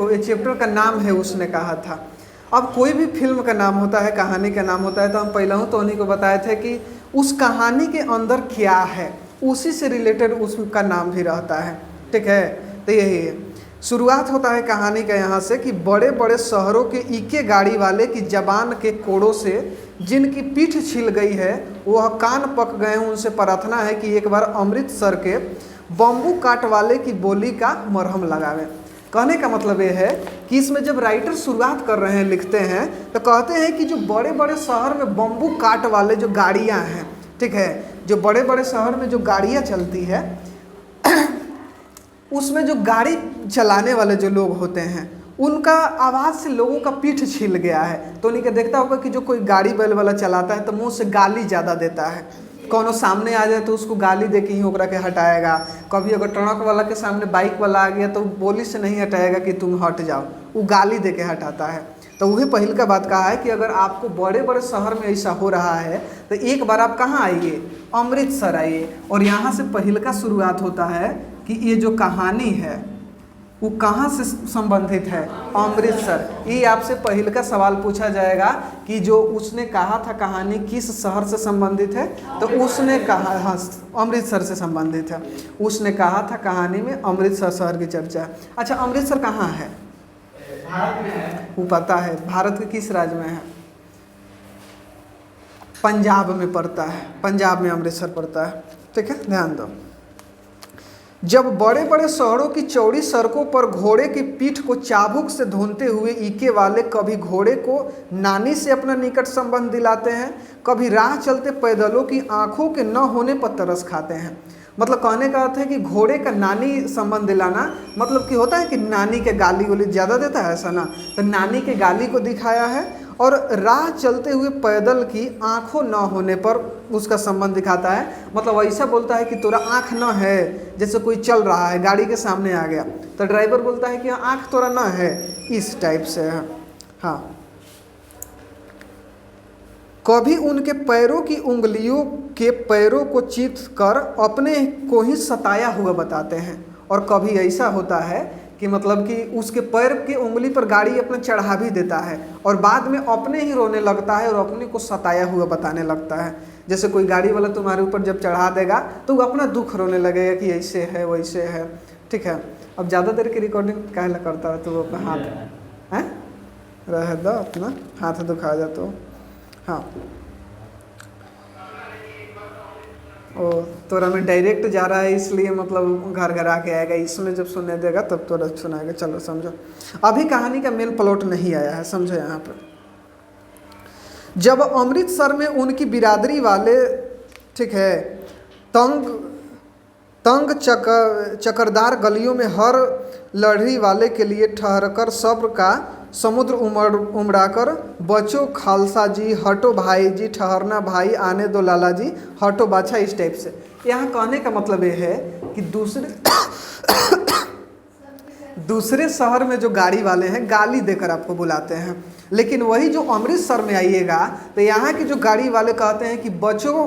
ये चैप्टर का नाम है उसने कहा था। अब कोई भी फिल्म का नाम होता है, कहानी का नाम होता है, तो हम पहले तो उन्हीं को बताए थे कि उस कहानी के अंदर क्या है, उसी से रिलेटेड उसका नाम भी रहता है। ठीक है, तो यही है। शुरुआत होता है कहानी का यहाँ से कि बड़े बड़े शहरों के ईके गाड़ी वाले की जबान के कोड़ों से जिनकी पीठ छिल गई है, वह कान पक गए, उनसे प्रार्थना है कि एक बार अमृतसर के बम्बू काट वाले की बोली का मरहम लगावें। कहने का मतलब ये है कि इसमें जब राइटर शुरुआत कर रहे हैं, लिखते हैं, तो कहते हैं कि जो बड़े बड़े शहर में बम्बू काट वाले जो गाड़ियाँ हैं, ठीक है, जो बड़े बड़े शहर में जो गाड़ियाँ चलती है उसमें जो गाड़ी चलाने वाले जो लोग होते हैं उनका आवाज़ से लोगों का पीठ छिल गया है। तो उन्हीं के देखता होगा कि जो कोई गाड़ी बैल वाला चलाता है तो मुंह से गाली ज़्यादा देता है, कौनो सामने आ जाए तो उसको गाली दे के ही ओकरा के हटाएगा। कभी अगर ट्रक वाला के सामने बाइक वाला आ गया तो बोली से नहीं हटाएगा कि तुम हट जाओ, वो गाली दे के हटाता है। तो वही पहल का बात कहा है कि अगर आपको बड़े बड़े शहर में ऐसा हो रहा है तो एक बार आप कहाँ आइए, अमृतसर आइए। और यहाँ से पहल का शुरुआत होता है कि ये जो कहानी है वो कहाँ से संबंधित है, अमृतसर। ये आपसे पहले का सवाल पूछा जाएगा कि जो उसने कहा था कहानी किस शहर से संबंधित है, तो उसने कहा हाँ अमृतसर से संबंधित है। उसने कहा था कहानी में अमृतसर शहर की चर्चा है। अच्छा, अमृतसर कहाँ है? भारत में है। वो पता है, भारत के किस राज्य में है? पंजाब में पड़ता है, पंजाब में अमृतसर पड़ता है। ठीक है, ध्यान दो। जब बड़े बड़े शहरों की चौड़ी सड़कों पर घोड़े की पीठ को चाबुक से धोते हुए ईके वाले कभी घोड़े को नानी से अपना निकट संबंध दिलाते हैं, कभी राह चलते पैदलों की आंखों के न होने पर तरस खाते हैं। मतलब कहने का अर्थ है कि घोड़े का नानी संबंध दिलाना मतलब कि होता है कि नानी के गाली गोली ज़्यादा देता है, ऐसा ना, तो नानी के गाली को दिखाया है। और राह चलते हुए पैदल की आंखों न होने पर उसका संबंध दिखाता है। मतलब ऐसा बोलता है कि तोरा आंख न है, जैसे कोई चल रहा है गाड़ी के सामने आ गया तो ड्राइवर बोलता है कि आंख तोरा न है, इस टाइप से है। हाँ, कभी उनके पैरों की उंगलियों के पैरों को चीर कर अपने को ही सताया हुआ बताते हैं। और कभी ऐसा होता है कि मतलब कि उसके पैर की उंगली पर गाड़ी अपना चढ़ा भी देता है और बाद में अपने ही रोने लगता है और अपने को सताया हुआ बताने लगता है। जैसे कोई गाड़ी वाला तुम्हारे ऊपर जब चढ़ा देगा तो वो अपना दुख रोने लगेगा कि ऐसे है वैसे है। ठीक है, अब ज़्यादा देर की रिकॉर्डिंग कहला करता है तो वो अपना हाथ हैं रह दो, अपना हाथ दुखा जा तो हाँ, और तोरा में डायरेक्ट जा रहा है इसलिए मतलब घर घर आके आएगा, इसमें जब सुनने देगा तब तोरा सुनाएगा। चलो समझो, अभी कहानी का मेन प्लॉट नहीं आया है, समझो यहाँ पर। जब अमृतसर में उनकी बिरादरी वाले, ठीक है, तंग चकरदार गलियों में हर लड़ही वाले के लिए ठहरकर सब्र का समुद्र उमड़ाकर, बचो खालसा जी, हटो भाई जी, ठहरना भाई, आने दो लाला जी, हटो बाछा, इस टाइप से। यहाँ कहने का मतलब ये है कि दूसरे शहर में जो गाड़ी वाले हैं गाली देकर आपको बुलाते हैं, लेकिन वही जो अमृतसर में आइएगा तो यहाँ के जो गाड़ी वाले कहते हैं कि बचो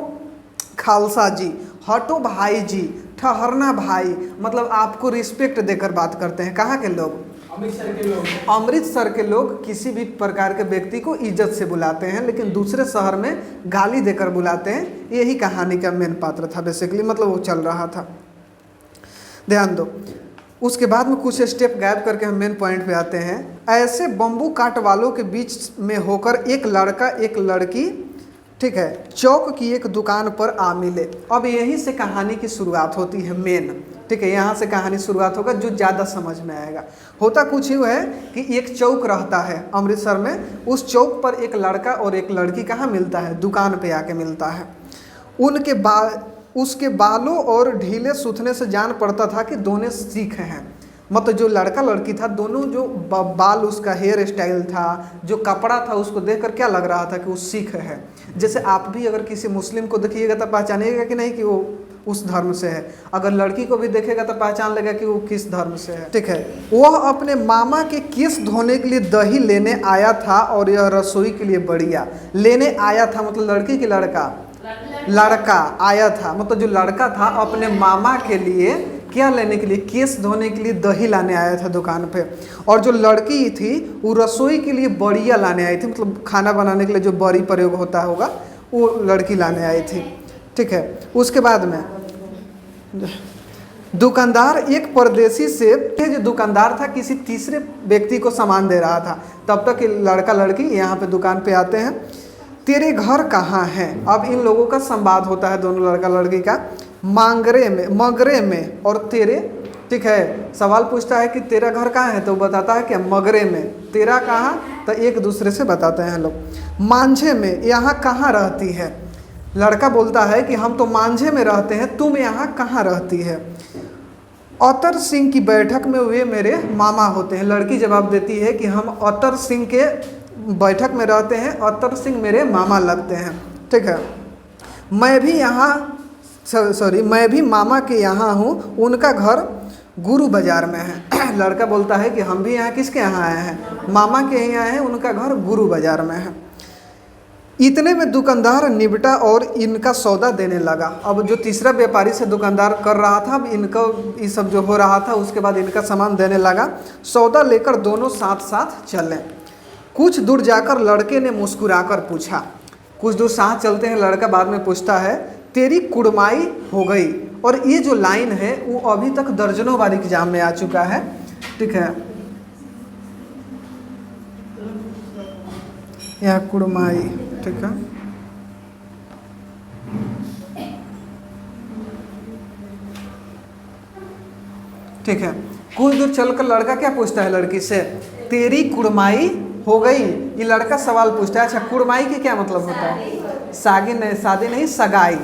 खालसा जी, हटो भाई जी, ठहरना भाई, मतलब आपको रिस्पेक्ट देकर बात करते हैं। कहाँ के लोग? अमृतसर के लोग। अमृतसर के लोग किसी भी प्रकार के व्यक्ति को इज्जत से बुलाते हैं, लेकिन दूसरे शहर में गाली देकर बुलाते हैं। यही कहानी का मेन पात्र था बेसिकली, मतलब वो चल रहा था। ध्यान दो, उसके बाद में कुछ स्टेप गायब करके हम मेन पॉइंट पे आते हैं। ऐसे बम्बू काट वालों के बीच में होकर एक लड़का एक लड़की, ठीक है, चौक की एक दुकान पर आ मिले। अब यहीं से कहानी की शुरुआत होती है मेन, ठीक है, यहाँ से कहानी शुरुआत होगा जो ज़्यादा समझ में आएगा। होता कुछ ही है कि एक चौक रहता है अमृतसर में, उस चौक पर एक लड़का और एक लड़की कहाँ मिलता है? दुकान पे आके मिलता है। उसके बालों और ढीले सूथने से जान पड़ता था कि दोनों सिख हैं। मतलब जो लड़का लड़की था दोनों, जो बाल उसका हेयर स्टाइल था, जो कपड़ा था, उसको देखकर क्या लग रहा था कि वो सिख है। जैसे आप भी अगर किसी मुस्लिम को देखिएगा तो पहचानिएगा कि नहीं कि वो उस धर्म से है, अगर लड़की को भी देखेगा तो पहचान लेगा कि वो किस धर्म से है। ठीक है, वह अपने मामा के केस धोने के लिए दही लेने आया था और यह रसोई के लिए बढ़िया। लेने आया था मतलब लड़की की लड़का आया था, मतलब जो लड़का था अपने मामा के लिए क्या लेने के लिए, केस धोने के लिए दही लाने आया था दुकान पे। और जो लड़की थी वो रसोई के लिए बड़िया लाने आई थी, मतलब खाना बनाने के लिए जो बड़ी प्रयोग होता होगा वो लड़की लाने आई थी। ठीक है, उसके बाद में दुकानदार एक परदेसी से, जो दुकानदार था किसी तीसरे व्यक्ति को सामान दे रहा था। तब तक लड़का लड़की यहाँ पे दुकान पे आते हैं। तेरे घर कहाँ है? अब इन लोगों का संवाद होता है दोनों लड़का लड़की का, मांगरे में, मगरे में और तेरे। ठीक है, सवाल पूछता है कि तेरा घर कहाँ है, तो बताता है कि मगरे में। तेरा कहाँ, तो एक दूसरे से बताते हैं लोग। मांझे में, यहाँ कहाँ रहती है? लड़का बोलता है कि हम तो मांझे में रहते हैं, तुम यहाँ कहाँ रहती है? अतर सिंह की बैठक में वे मेरे मामा होते हैं। लड़की जवाब देती है कि हम अतर सिंह के बैठक में रहते हैं, अतर सिंह मेरे मामा लगते हैं। ठीक है, मैं भी यहाँ मैं भी मामा के यहाँ हूँ, उनका घर गुरु बाजार में है। लड़का बोलता है कि हम भी यहाँ किसके यहाँ आए हैं? मामा के यहाँ हैं, उनका घर गुरु बाजार में है। इतने में दुकानदार निबटा और इनका सौदा देने लगा। अब जो तीसरा व्यापारी से दुकानदार कर रहा था, अब इनका ये सब जो हो रहा था, उसके बाद इनका सामान देने लगा। सौदा लेकर दोनों साथ साथ चले। कुछ दूर जाकर लड़के ने मुस्कुराकर पूछा, कुछ दूर साथ चलते हैं, लड़का बाद में पूछता है तेरी कुड़माई हो गई। और ये जो लाइन है वो अभी तक दर्जनों बार एग्जाम में आ चुका है। ठीक है, यह कुड़माई, ठीक है, ठीक है। कुछ दूर चलकर लड़का क्या पूछता है लड़की से? तेरी कुड़माई हो गई। ये लड़का सवाल पूछता है। अच्छा, कुड़माई के क्या मतलब होता है? शादी नहीं, शादी नहीं, सगाई।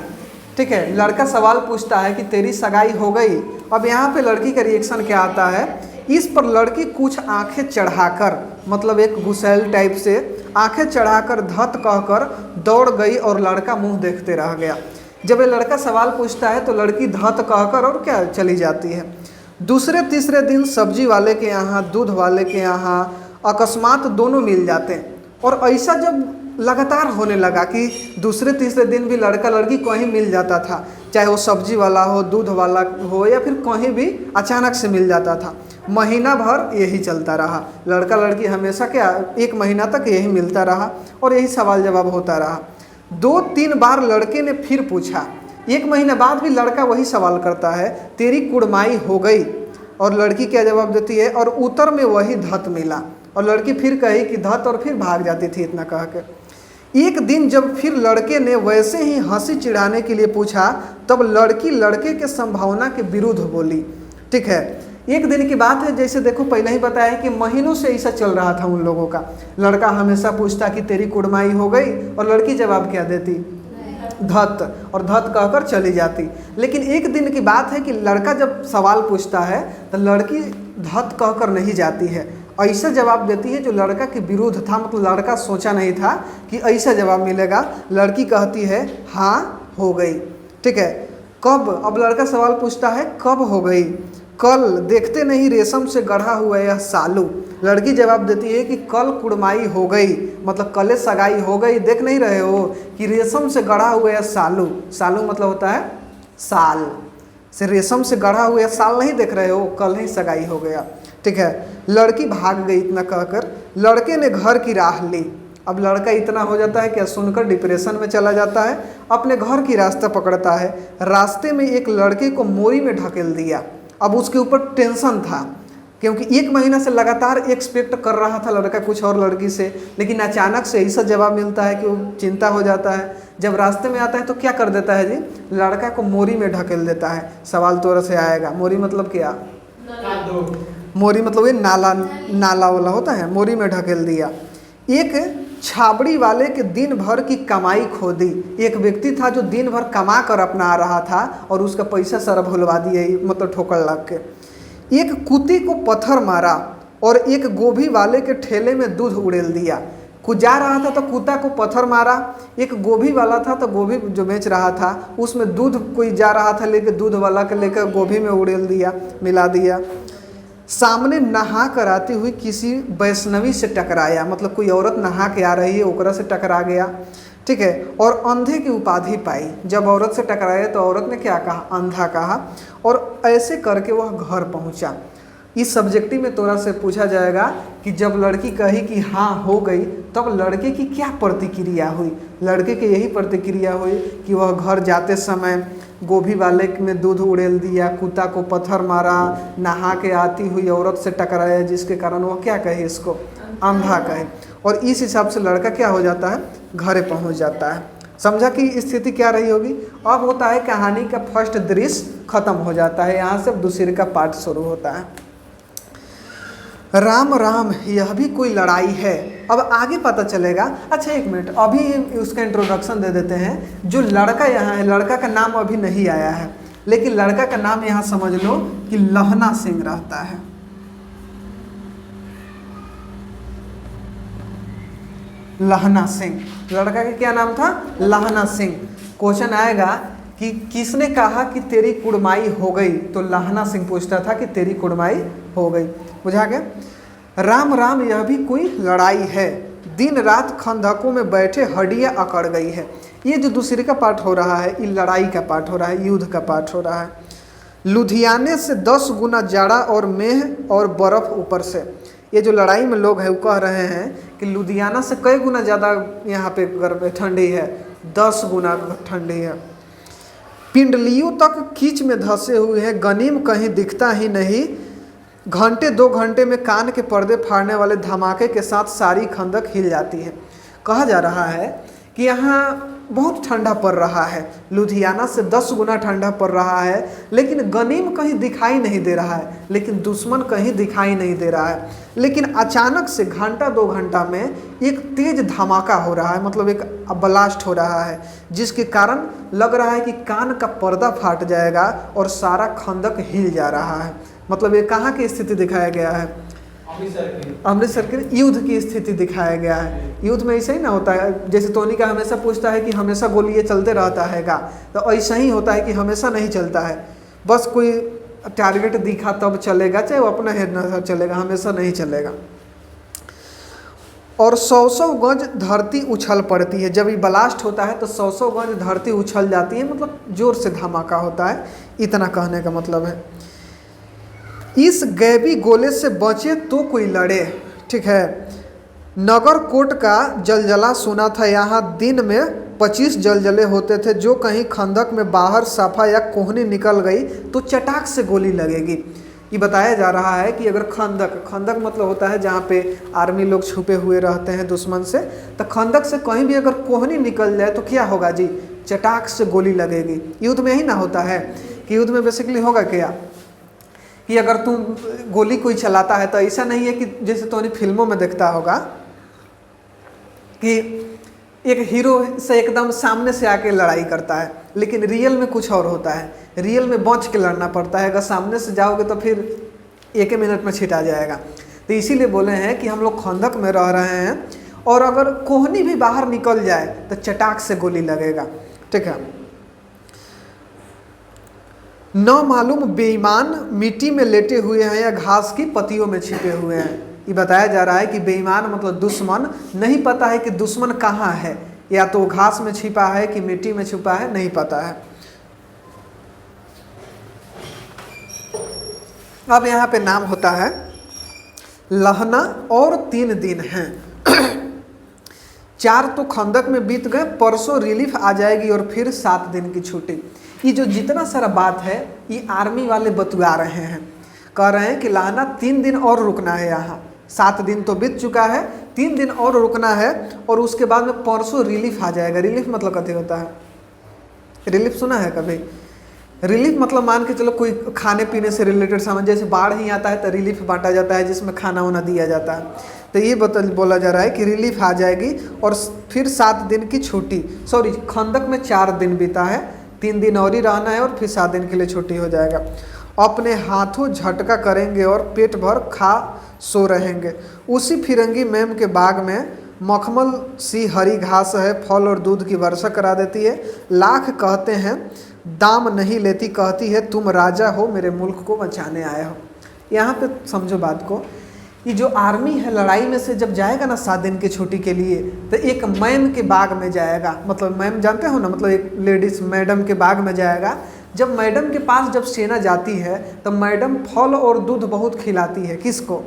ठीक है, लड़का सवाल पूछता है कि तेरी सगाई हो गई। अब यहाँ पे लड़की का रिएक्शन क्या आता है? इस पर लड़की कुछ आंखें चढ़ाकर, मतलब एक गुस्सैल टाइप से आंखें चढ़ाकर धत कहकर दौड़ गई और लड़का मुंह देखते रह गया। जब ये लड़का सवाल पूछता है तो लड़की धत कहकर और क्या चली जाती है। दूसरे तीसरे दिन सब्जी वाले के यहाँ, दूध वाले के यहाँ अकस्मात दोनों मिल जाते हैं। और ऐसा जब लगातार होने लगा कि दूसरे तीसरे दिन भी लड़का लड़की कहीं मिल जाता था, चाहे वो सब्जी वाला हो, दूध वाला हो, या फिर कहीं भी अचानक से मिल जाता था। महीना भर यही चलता रहा। लड़का लड़की हमेशा क्या 1 महीना तक यही मिलता रहा और यही सवाल जवाब होता रहा। 2-3 बार लड़के ने फिर पूछा। 1 महीने बाद भी लड़का वही सवाल करता है, तेरी कुड़माई हो गई? और लड़की क्या जवाब देती है? और उत्तर में वही धत मिला। और लड़की फिर कही कि धत, और फिर भाग जाती थी इतना कह के। एक दिन जब फिर लड़के ने वैसे ही हंसी चिढ़ाने के लिए पूछा, तब लड़की लड़के के संभावना के विरुद्ध बोली। ठीक है, एक दिन की बात है, जैसे देखो पहले ही बताया कि महीनों से ऐसा चल रहा था उन लोगों का। लड़का हमेशा पूछता कि तेरी कुड़माई हो गई, और लड़की जवाब क्या देती? धत, और धत कहकर चली जाती। लेकिन एक दिन की बात है कि लड़का जब सवाल पूछता है तो लड़की धत कहकर नहीं जाती है, ऐसा जवाब देती है जो लड़का के विरुद्ध था। मतलब लड़का सोचा नहीं था कि ऐसा जवाब मिलेगा। लड़की कहती है हाँ हो गई। ठीक है, कब? अब लड़का सवाल पूछता है कब हो गई? कल, देखते नहीं रेशम से गढ़ा हुआ यह सालू। लड़की जवाब देती है कि कल कुड़माई हो गई, मतलब कल सगाई हो गई। देख नहीं रहे हो कि रेशम से गढ़ा हुआ यह सालू, सालू मतलब होता है साल, से रेशम से गढ़ा हुआ साल नहीं देख रहे हो, कल ही सगाई हो गया। ठीक है, लड़की भाग गई इतना कहकर। लड़के ने घर की राह ली। अब लड़का इतना हो जाता है क्या, सुनकर डिप्रेशन में चला जाता है, अपने घर की रास्ता पकड़ता है। रास्ते में एक लड़के को मोरी में ढकेल दिया। अब उसके ऊपर टेंशन था, क्योंकि 1 महीना से लगातार एक्सपेक्ट कर रहा था लड़का कुछ और लड़की से, लेकिन अचानक से ऐसा जवाब मिलता है कि वो चिंता हो जाता है। जब रास्ते में आता है तो क्या कर देता है जी? लड़का को मोरी में ढकेल देता है। सवाल तोर से आएगा, मोरी मतलब क्या? मोरी मतलब ये नाला वाला होता है, मोरी में ढकेल दिया। एक छाबड़ी वाले के दिन भर की कमाई खो दी। एक व्यक्ति था जो दिन भर कमा कर अपना आ रहा था और उसका पैसा सारा भुलवा दिए, मतलब ठोकर लग के। एक कुत्ती को पत्थर मारा और एक गोभी वाले के ठेले में दूध उड़ेल दिया। कुछ जा रहा था तो कुत्ता को पत्थर मारा, एक गोभी वाला था तो गोभी जो बेच रहा था उसमें दूध कोई जा रहा था लेके, दूध वाला के लेकर गोभी में उड़ेल दिया, मिला दिया। सामने नहा कर आती हुई किसी वैष्णवी से टकराया, मतलब कोई औरत नहा के आ रही है, ओकरा से टकरा गया। ठीक है। और अंधे की उपाधि पाई। जब औरत से टकराए तो औरत ने क्या कहा? अंधा कहा। और ऐसे करके वह घर पहुंचा। इस सब्जेक्टिव में तोरा से पूछा जाएगा कि जब लड़की कही कि हाँ हो गई, तब लड़के की क्या प्रतिक्रिया हुई? लड़के की यही प्रतिक्रिया हुई कि वह घर जाते समय गोभी वाले में दूध उड़ेल दिया, कुत्ता को पत्थर मारा, नहा के आती हुई औरत से टकराया, जिसके कारण वह क्या कहे? इसको अंधा कहे। और इस हिसाब से लड़का क्या हो जाता है? घरे पहुंच जाता है। समझा कि स्थिति क्या रही होगी? अब होता है कहानी का फर्स्ट दृश्य खत्म हो जाता है, यहाँ से दूसरे का पार्ट शुरू होता है। राम राम यह भी कोई लड़ाई है। अब आगे पता चलेगा। अच्छा एक मिनट, अभी उसका इंट्रोडक्शन दे देते हैं। जो लड़का यहाँ है, लड़का का नाम अभी नहीं आया है, लेकिन लड़का का नाम यहाँ समझ लो कि लहना सिंह रहता है। लहना सिंह, लड़का का क्या नाम था? लहना सिंह। क्वेश्चन आएगा कि किसने कहा कि तेरी कुड़माई हो गई? तो लहना सिंह पूछता था कि तेरी कुड़माई हो गई। बुझा गया? राम राम यह भी कोई लड़ाई है, दिन रात खंदकों में बैठे हड्डियां अकड़ गई है। ये जो दूसरे का पार्ट हो रहा है, ये लड़ाई का पार्ट हो रहा है, युद्ध का पार्ट हो रहा है। लुधियाने से 10 गुना जाड़ा और मेह और बर्फ ऊपर से। ये जो लड़ाई में लोग हैं वो कह रहे हैं कि लुधियाना से कई गुना ज़्यादा यहाँ पे ठंडी है, 10 गुना ठंडी है। पिंडलियों तक कीच में धंसे हुए हैं, गनीम कहीं दिखता ही नहीं। घंटे 2 घंटे में कान के पर्दे फाड़ने वाले धमाके के साथ सारी खंदक हिल जाती है। कहा जा रहा है कि यहाँ बहुत ठंडा पड़ रहा है, लुधियाना से 10 गुना ठंडा पड़ रहा है, लेकिन गनीम कहीं दिखाई नहीं दे रहा है, लेकिन दुश्मन कहीं दिखाई नहीं दे रहा है। लेकिन अचानक से घंटा 2 घंटा में एक तेज धमाका हो रहा है, मतलब एक ब्लास्ट हो रहा है, जिसके कारण लग रहा है कि कान का पर्दा फाट जाएगा और सारा खंदक हिल जा रहा है। मतलब ये कहाँ की स्थिति दिखाया गया है? अमृतसर के युद्ध की स्थिति दिखाया गया है। युद्ध में ऐसा ही ना होता है, जैसे टोनी का हमेशा पूछता है कि हमेशा गोली ये चलते रहता है का? तो ऐसा ही होता है कि हमेशा नहीं चलता है। बस कोई टारगेट दिखा तब चलेगा, चाहे वो अपना हेड न चलेगा, हमेशा नहीं चलेगा। और 100 गज धरती उछल पड़ती है। जब ये ब्लास्ट होता है तो 100 गज धरती उछल जाती है, मतलब जोर से धमाका होता है। इतना कहने का मतलब है इस गैबी गोले से बचे तो कोई लड़े। ठीक है। नगर कोट का जलजला सुना था। यहाँ दिन में 25 जलजले होते थे। जो कहीं खंदक में बाहर साफा या कोहनी निकल गई तो चटाक से गोली लगेगी। ये बताया जा रहा है कि अगर खंदक मतलब होता है जहाँ पे आर्मी लोग छुपे हुए रहते हैं दुश्मन से, तो खंदक से कहीं भी अगर कोहनी निकल जाए तो क्या होगा जी? चटाक से गोली लगेगी। युद्ध में ही ना होता है कि युद्ध में बेसिकली होगा क्या कि अगर तुम गोली कोई चलाता है तो ऐसा नहीं है कि जैसे तो फिल्मों में देखता होगा कि एक हीरो से एकदम सामने से आके लड़ाई करता है, लेकिन रियल में कुछ और होता है। रियल में बच के लड़ना पड़ता है। अगर सामने से जाओगे तो फिर 1 मिनट में छिटा जाएगा। तो इसीलिए बोले हैं कि हम लोग खंदक में रह रहे हैं और अगर कोहनी भी बाहर निकल जाए तो चटाक से गोली लगेगा। ठीक है। न मालूम बेईमान मिट्टी में लेटे हुए हैं या घास की पत्तियों में छिपे हुए हैं। ये बताया जा रहा है कि बेईमान मतलब दुश्मन, नहीं पता है कि दुश्मन कहाँ है, या तो घास में छिपा है कि मिट्टी में छिपा है, नहीं पता है। अब यहाँ पे नाम होता है लहना और 3 दिन हैं। 4 तो खंदक में बीत गए, परसों रिलीफ आ जाएगी और फिर 7 दिन की छुट्टी। ये जो जितना सारा बात है ये आर्मी वाले बतुआ रहे हैं, कह रहे हैं कि लहना 3 दिन और रुकना है। यहाँ 7 दिन तो बीत चुका है, 3 दिन और रुकना है और उसके बाद में परसों रिलीफ आ जाएगा। रिलीफ मतलब कथी होता है? रिलीफ सुना है कभी? रिलीफ मतलब मान के चलो कोई खाने पीने से रिलेटेड सामान, जैसे बाढ़ ही आता है तो रिलीफ बांटा जाता है जिसमें खाना वाना दिया जाता है। तो ये बोला जा रहा है कि रिलीफ आ जाएगी और फिर 7 दिन की छुट्टी। सॉरी, खंदक में 4 दिन बीता है, 3 दिन और ही रहना है और फिर 7 दिन के लिए छुट्टी हो जाएगा। अपने हाथों झटका करेंगे और पेट भर खा सो रहेंगे। उसी फिरंगी मैम के बाग में मखमल सी हरी घास है, फल और दूध की वर्षा करा देती है। लाख कहते हैं दाम नहीं लेती, कहती है तुम राजा हो मेरे मुल्क को बचाने आए हो। यहाँ पे समझो बात को ये जो आर्मी है लड़ाई में से जब जाएगा ना 7 दिन की छुट्टी के लिए, तो एक मैम के बाग में जाएगा। मतलब मैम जानते हो ना, मतलब एक लेडीज मैडम के बाग में जाएगा। जब मैडम के पास जब सेना जाती है तो मैडम फल और दूध बहुत खिलाती है। किसको?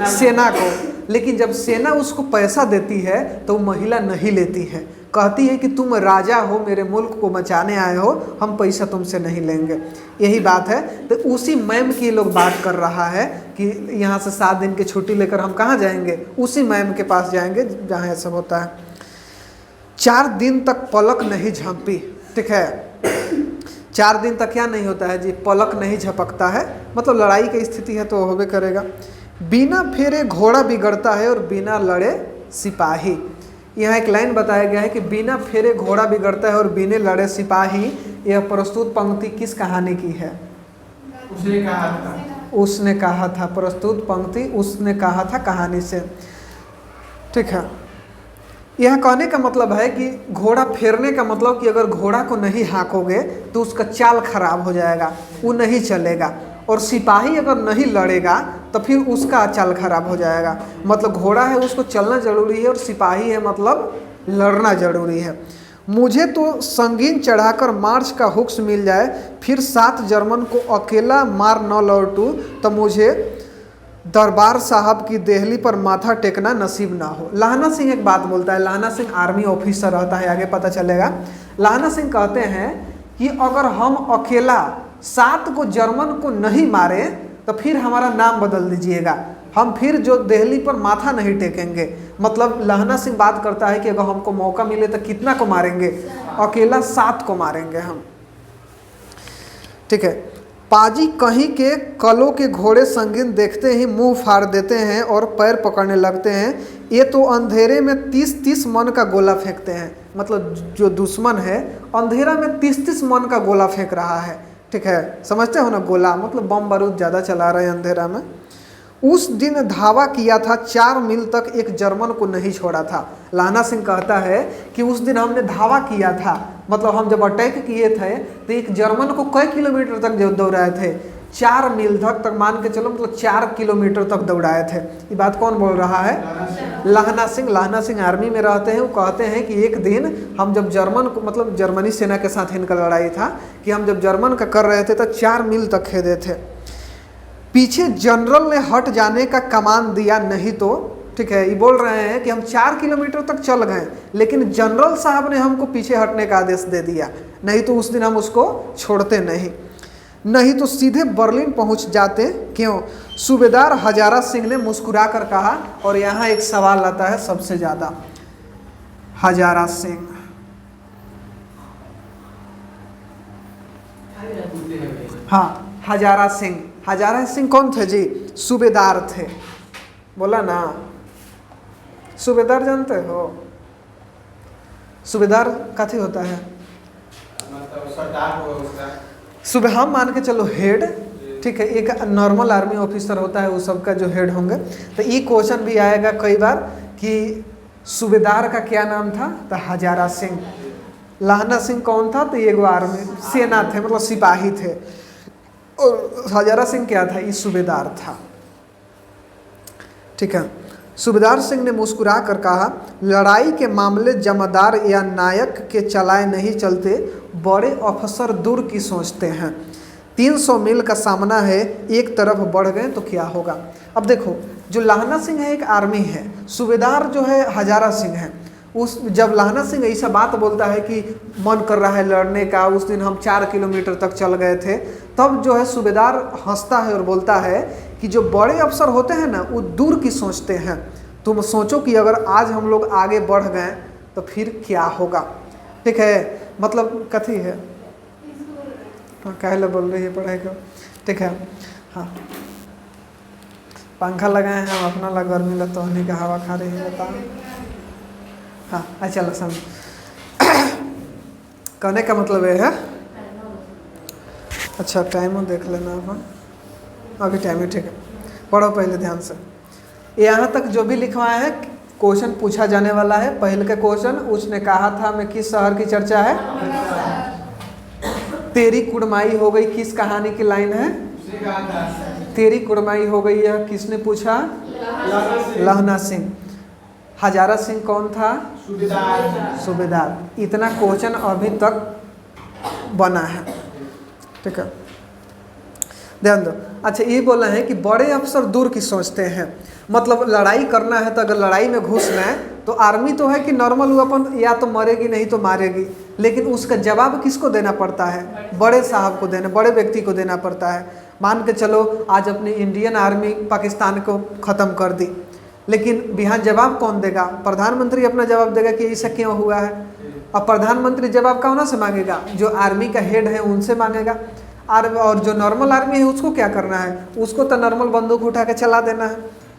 सेना को। लेकिन जब सेना उसको पैसा देती है तो वो महिला नहीं लेती है, कहती है कि तुम राजा हो, मेरे मुल्क को बचाने आए हो, हम पैसा तुमसे नहीं लेंगे। यही बात है। तो उसी मैम की लोग बात कर रहा है कि यहाँ से 7 दिन की छुट्टी लेकर हम कहाँ जाएंगे? उसी मैम के पास जाएंगे जहाँ ये सब होता है। 4 दिन तक पलक नहीं झपकी। ठीक है, 4 दिन तक क्या नहीं होता है जी? पलक नहीं झपकता है। मतलब लड़ाई की स्थिति है तो होबे करेगा। बिना फेरे घोड़ा बिगड़ता है और बिना लड़े सिपाही। यहाँ एक लाइन बताया गया है कि बिना फेरे घोड़ा बिगड़ता है और बिना लड़े सिपाही। यह प्रस्तुत पंक्ति किस कहानी की है? उसने कहा था। उसने कहा था। प्रस्तुत पंक्ति उसने कहा था कहानी से। ठीक है, यह कहने का मतलब है कि घोड़ा फेरने का मतलब कि अगर घोड़ा को नहीं हाँकोगे तो उसका चाल खराब हो जाएगा, वो नहीं चलेगा। और सिपाही अगर नहीं लड़ेगा तो फिर उसका चाल खराब हो जाएगा। मतलब घोड़ा है उसको चलना जरूरी है और सिपाही है मतलब लड़ना जरूरी है। मुझे तो संगीन चढ़ाकर मार्च का हुक्स मिल जाए, फिर 7 जर्मन को अकेला मार न लौटूं तो मुझे दरबार साहब की देहली पर माथा टेकना नसीब ना हो। लाहना सिंह एक बात बोलता है। लाहना सिंह आर्मी ऑफिसर रहता है, आगे पता चलेगा। लाहना सिंह कहते हैं कि अगर हम अकेला 7 को जर्मन को नहीं मारे तो फिर हमारा नाम बदल दीजिएगा, हम फिर जो दिल्ली पर माथा नहीं टेकेंगे। मतलब लाहना सिंह बात करता है कि अगर हमको मौका मिले तो कितना को मारेंगे? अकेला 7 को मारेंगे हम। ठीक है, पाजी कहीं के कलों के घोड़े संगीन देखते ही मुंह फाड़ देते हैं और पैर पकड़ने लगते हैं। ये तो अंधेरे में 30-30 मन का गोला फेंकते हैं। मतलब जो दुश्मन है अंधेरा में 30-30 मन का गोला फेंक रहा है। ठीक है, समझते हो ना? गोला मतलब बम बारूद ज़्यादा चला रहे हैं अंधेरा में। उस दिन धावा किया था, 4 मील तक एक जर्मन को नहीं छोड़ा था। लाहना सिंह कहता है कि उस दिन हमने धावा किया था, मतलब हम जब अटैक किए थे तो एक जर्मन को कई किलोमीटर तक जो दौड़ाए थे? 4 मील तक मान के चलो, मतलब 4 किलोमीटर तक दौड़ाए थे। ये बात कौन बोल रहा है? लाहना सिंह। लाहना सिंह आर्मी में रहते हैं। वो कहते हैं कि एक दिन हम जब जर्मन को, मतलब जर्मनी सेना के साथ इनका लड़ाई था, कि हम जब जर्मन का कर रहे थे तो 4 मील तक खेदे थे। पीछे जनरल ने हट जाने का कमान दिया, नहीं तो। ठीक है, ये बोल रहे हैं कि हम 4 किलोमीटर तक चल गए, लेकिन जनरल साहब ने हमको पीछे हटने का आदेश दे दिया, नहीं तो उस दिन हम उसको छोड़ते नहीं तो सीधे बर्लिन पहुंच जाते। क्यों? सूबेदार हजारा सिंह ने मुस्कुरा कर कहा। और यहाँ एक सवाल आता है सबसे ज़्यादा। हजारा सिंह, हाँ, हजारा सिंह। हजारा सिंह कौन थे जी? सूबेदार थे। बोला ना, सूबेदार जानते हो? सूबेदार कथी होता है? मतलब सरदार हो उसका। सुबह हम मान के चलो हेड। ठीक है, एक नॉर्मल आर्मी ऑफिसर होता है, वो सबका जो हेड होंगे। तो ये क्वेश्चन भी आएगा कई बार कि सूबेदार का क्या नाम था? तो हजारा सिंह। लाहना सिंह कौन था? तो ये आर्मी सेना थे, मतलब सिपाही थे। और हजारा सिंह क्या था? ये सूबेदार था। ठीक है, सूबेदार सिंह ने मुस्कुरा कर कहा, लड़ाई के मामले जमादार या नायक के चलाए नहीं चलते, बड़े अफसर दूर की सोचते हैं। 300 मील का सामना है, एक तरफ बढ़ गए तो क्या होगा? अब देखो, जो लाहना सिंह है एक आर्मी है, सूबेदार जो है हजारा सिंह है। उस जब लाहना सिंह ऐसा बात बोलता है कि मन कर रहा है लड़ने का, उस दिन हम 4 किलोमीटर तक चल गए थे, तब जो है सूबेदार हंसता है और बोलता है कि जो बड़े अफसर होते हैं ना, वो दूर की सोचते हैं। तुम सोचो कि अगर आज हम लोग आगे बढ़ गए तो फिर क्या होगा। ठीक है, मतलब कथी है? हाँ, कहले बोल रही है पढ़ाई को। ठीक है, हाँ, पंखा लगाए हैं हम अपना, लग गर्मी लगता है, का हवा खा रही है, बताओ। हाँ, अच्छा चलो समझ। कहने का मतलब ये है, अच्छा टाइम देख लेना अपन, अभी टाइम ही ठीक है। पढ़ो पहले ध्यान से। यहाँ तक जो भी लिखवाया है क्वेश्चन पूछा जाने वाला है। पहले का क्वेश्चन, उसने कहा था मैं किस शहर की चर्चा है? तेरी कुड़माई हो गई किस कहानी की लाइन है? तेरी कुड़माई हो गई है किसने पूछा? लहना सिंह। हजारा सिंह कौन था? सूबेदार। इतना क्वेश्चन अभी तक बना है, ठीक है, ध्यान दो। अच्छा ये बोला है कि बड़े अफसर दूर की सोचते हैं, मतलब लड़ाई करना है तो अगर लड़ाई में घुसना है तो आर्मी तो है कि नॉर्मल वो अपन या तो मरेगी नहीं तो मारेगी, लेकिन उसका जवाब किसको देना पड़ता है? बड़े साहब को देना, बड़े व्यक्ति को देना पड़ता है। मान के चलो आज अपनी इंडियन आर्मी पाकिस्तान को ख़त्म कर दी, लेकिन बिहार जवाब कौन देगा? प्रधानमंत्री अपना जवाब देगा कि ऐसा क्यों हुआ है। अब प्रधानमंत्री जवाब कौन से मांगेगा? जो आर्मी का हेड है उनसे मांगेगा। और जो नॉर्मल आर्मी है उसको क्या करना है? उसको तो नॉर्मल बंदूक उठा के चला देना है,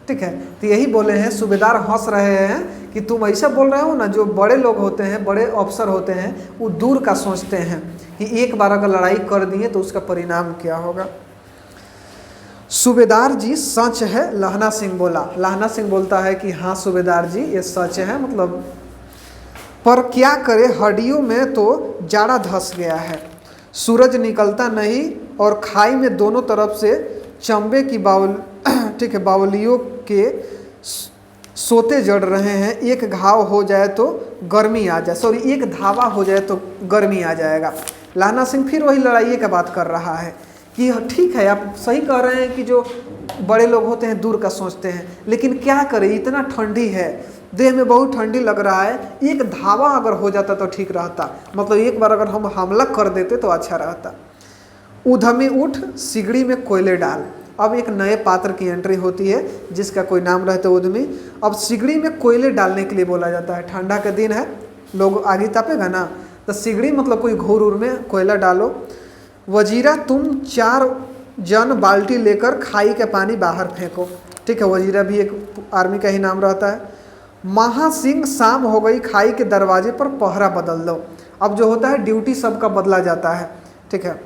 ठीक है। तो यही बोले हैं, सूबेदार हंस रहे हैं कि तुम ऐसा बोल रहे हो ना, जो बड़े लोग होते हैं, बड़े अफसर होते हैं, वो दूर का सोचते हैं कि एक बार अगर लड़ाई कर दिए तो उसका परिणाम क्या होगा। सूबेदार जी सच है, लहना सिंह बोला। लहना सिंह बोलता है कि हाँ सूबेदार जी ये सच है, मतलब पर क्या करे, हड्डियों में तो जाड़ा धस गया है, सूरज निकलता नहीं और खाई में दोनों तरफ से चंबे की बाउल ठीक है बावलियों के सोते जड़ रहे हैं। एक घाव हो जाए तो गर्मी आ जाए, सॉरी एक धावा हो जाए तो गर्मी आ जाएगा। लहना सिंह फिर वही लड़ाई का बात कर रहा है कि ठीक है आप सही कह रहे हैं कि जो बड़े लोग होते हैं दूर का सोचते हैं, लेकिन क्या करें, इतना ठंडी है, देह में बहुत ठंडी लग रहा है, एक धावा अगर हो जाता तो ठीक रहता, मतलब एक बार अगर हम हमला कर देते तो अच्छा रहता। उधमी उठ सिगड़ी में कोयले डाल। अब एक नए पात्र की एंट्री होती है जिसका कोई नाम रहता है उधमी। अब सिगड़ी में कोयले डालने के लिए बोला जाता है, ठंडा का दिन है, लोग आगे तापेगा ना, तो सिगड़ी मतलब कोई घूर उर में कोयला डालो। वजीरा तुम 4 जन बाल्टी लेकर खाई का पानी बाहर फेंको, ठीक है, वजीरा भी एक आर्मी का ही नाम रहता है। महासिंह शाम हो गई, खाई के दरवाजे पर पहरा बदल दो। अब जो होता है ड्यूटी सबका बदला जाता है, ठीक है।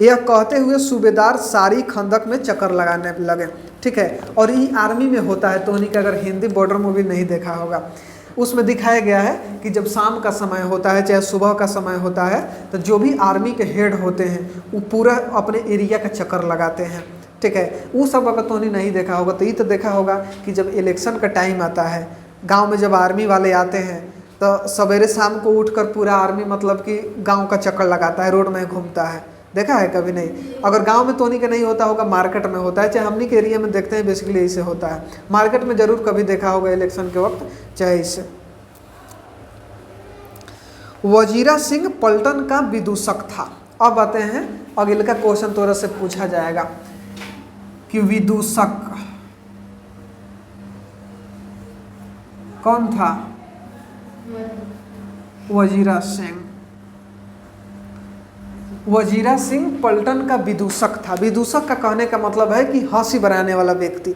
यह कहते हुए सूबेदार सारी खंदक में चक्कर लगाने लगे, ठीक है। और ये आर्मी में होता है, तो उन्हीं का अगर हिंदी बॉर्डर मूवी नहीं देखा होगा उसमें दिखाया गया है कि जब शाम का समय होता है चाहे सुबह का समय होता है, तो जो भी आर्मी के हेड होते हैं वो पूरा अपने एरिया का चक्कर लगाते हैं, ठीक है। वो सब अगर तो नहीं देखा होगा तो ये तो देखा होगा कि जब इलेक्शन का टाइम आता है, गांव में जब आर्मी वाले आते हैं तो सवेरे शाम को उठकर पूरा आर्मी मतलब कि गांव का चक्कर लगाता है, रोड में घूमता है, देखा है कभी नहीं? अगर गांव में तो नहीं होता होगा, मार्केट में होता है, चाहे हमनी के एरिया में देखते हैं बेसिकली ऐसे होता है, मार्केट में जरूर कभी देखा होगा इलेक्शन के वक्त, चाहे इससे। वजीरा सिंह पलटन का विदूषक था। अब आते हैं अगले का क्वेश्चन तोरा से पूछा जाएगा कि विदूषक कौन था? वजीरा सिंह। वजीरा सिंह पलटन का विदूषक था। विदूषक का कहने का मतलब है कि हंसी बनाने वाला व्यक्ति,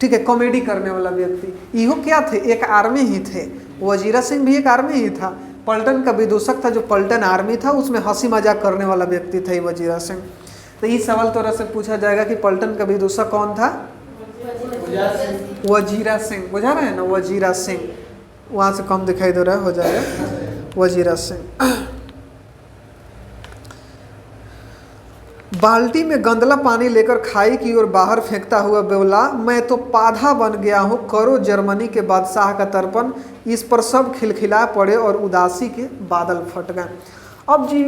ठीक है, कॉमेडी करने वाला व्यक्ति। इहो क्या थे? एक आर्मी ही थे। वजीरा सिंह भी एक आर्मी ही था। पलटन का विदूषक था, जो पलटन आर्मी था उसमें हंसी मजाक करने वाला व्यक्ति था वजीरा सिंह। तो ये सवाल तोरा से पूछा जाएगा कि पलटन का विदूषक कौन था? वजीरा सिंह। बुझा रहे हैं ना? वजीरा सिंह, वहाँ से कम दिखाई दे रहा है, हो जाएगा वजीरा सिंह। बाल्टी में गंदला पानी लेकर खाई की ओर बाहर फेंकता हुआ बोला, मैं तो पाधा बन गया हूँ, करो जर्मनी के बादशाह का तर्पण। इस पर सब खिलखिला पड़े और उदासी के बादल फट गए। अब जी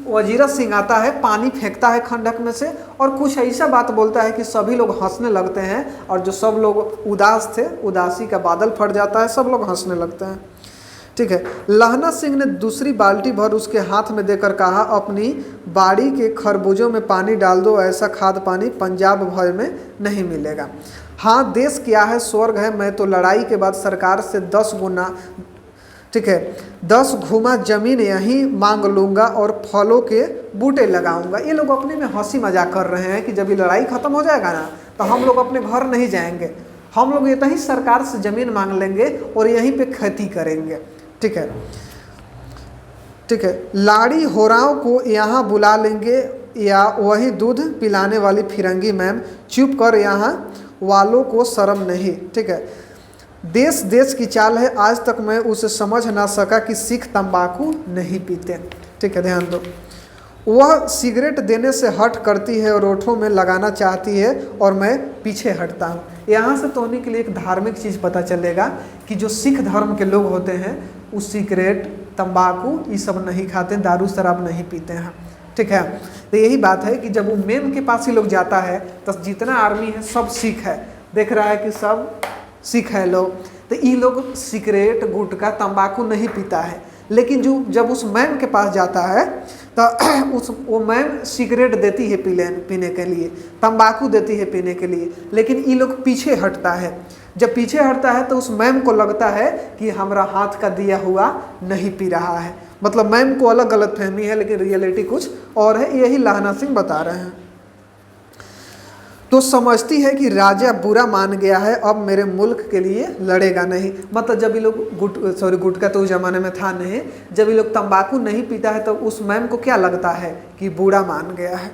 वजीरा सिंह आता है, पानी फेंकता है खंडक में से और कुछ ऐसा बात बोलता है कि सभी लोग हंसने लगते हैं, और जो सब लोग उदास थे, उदासी का बादल फट जाता है, सब लोग हंसने लगते हैं, ठीक है। लहना सिंह ने दूसरी बाल्टी भर उसके हाथ में देकर कहा, अपनी बाड़ी के खरबूजों में पानी डाल दो, ऐसा खाद पानी पंजाब भर में नहीं मिलेगा। हाँ, देश क्या है, स्वर्ग है, मैं तो लड़ाई के बाद सरकार से 10 गुना, ठीक है, 10 घुमा जमीन यहीं मांग लूँगा और फलों के बूटे लगाऊंगा। ये लोग अपने में हंसी मजाक कर रहे हैं कि जब ये लड़ाई ख़त्म हो जाएगा ना तो हम लोग अपने घर नहीं जाएंगे, हम लोग यहीं सरकार से ज़मीन मांग लेंगे और यहीं पे खेती करेंगे, ठीक है, ठीक है। लाड़ी होराव को यहाँ बुला लेंगे या वही दूध पिलाने वाली फिरंगी मैम, चुप कर, यहाँ वालों को शर्म नहीं, ठीक है। देश देश की चाल है, आज तक मैं उसे समझ ना सका कि सिख तंबाकू नहीं पीते, ठीक है, ध्यान दो। वह सिगरेट देने से हट करती है और ओठों में लगाना चाहती है और मैं पीछे हटता हूँ। यहाँ से तो होने के लिए एक धार्मिक चीज़ पता चलेगा कि जो सिख धर्म के लोग होते हैं वो सिगरेट, तंबाकू ये सब नहीं खाते, दारू शराब नहीं पीते हैं। ठीक है, तो यही बात है कि जब वो मेम के पास ही लोग जाता है तो जितना आर्मी है सब सिख है, देख रहा है कि सब सिख है लोग, तो ये लोग सिगरेट, गुटखा, तंबाकू नहीं पीता है। लेकिन जो जब उस मैम के पास जाता है तो वो मैम सिगरेट देती है पीने के लिए, तंबाकू देती है पीने के लिए, लेकिन ये लोग पीछे हटता है। जब पीछे हटता है तो उस मैम को लगता है कि हमारा हाथ का दिया हुआ नहीं पी रहा है, मतलब मैम को अलग गलत फहमी है लेकिन रियलिटी कुछ और है। यही लाहना सिंह बता रहे हैं। तो समझती है कि राजा बुरा मान गया है, अब मेरे मुल्क के लिए लड़ेगा नहीं। मतलब जब ये लोग गुटखा तो उस ज़माने में था नहीं, जब ये लोग तंबाकू नहीं पीता है तो उस मैम को क्या लगता है कि बुरा मान गया है।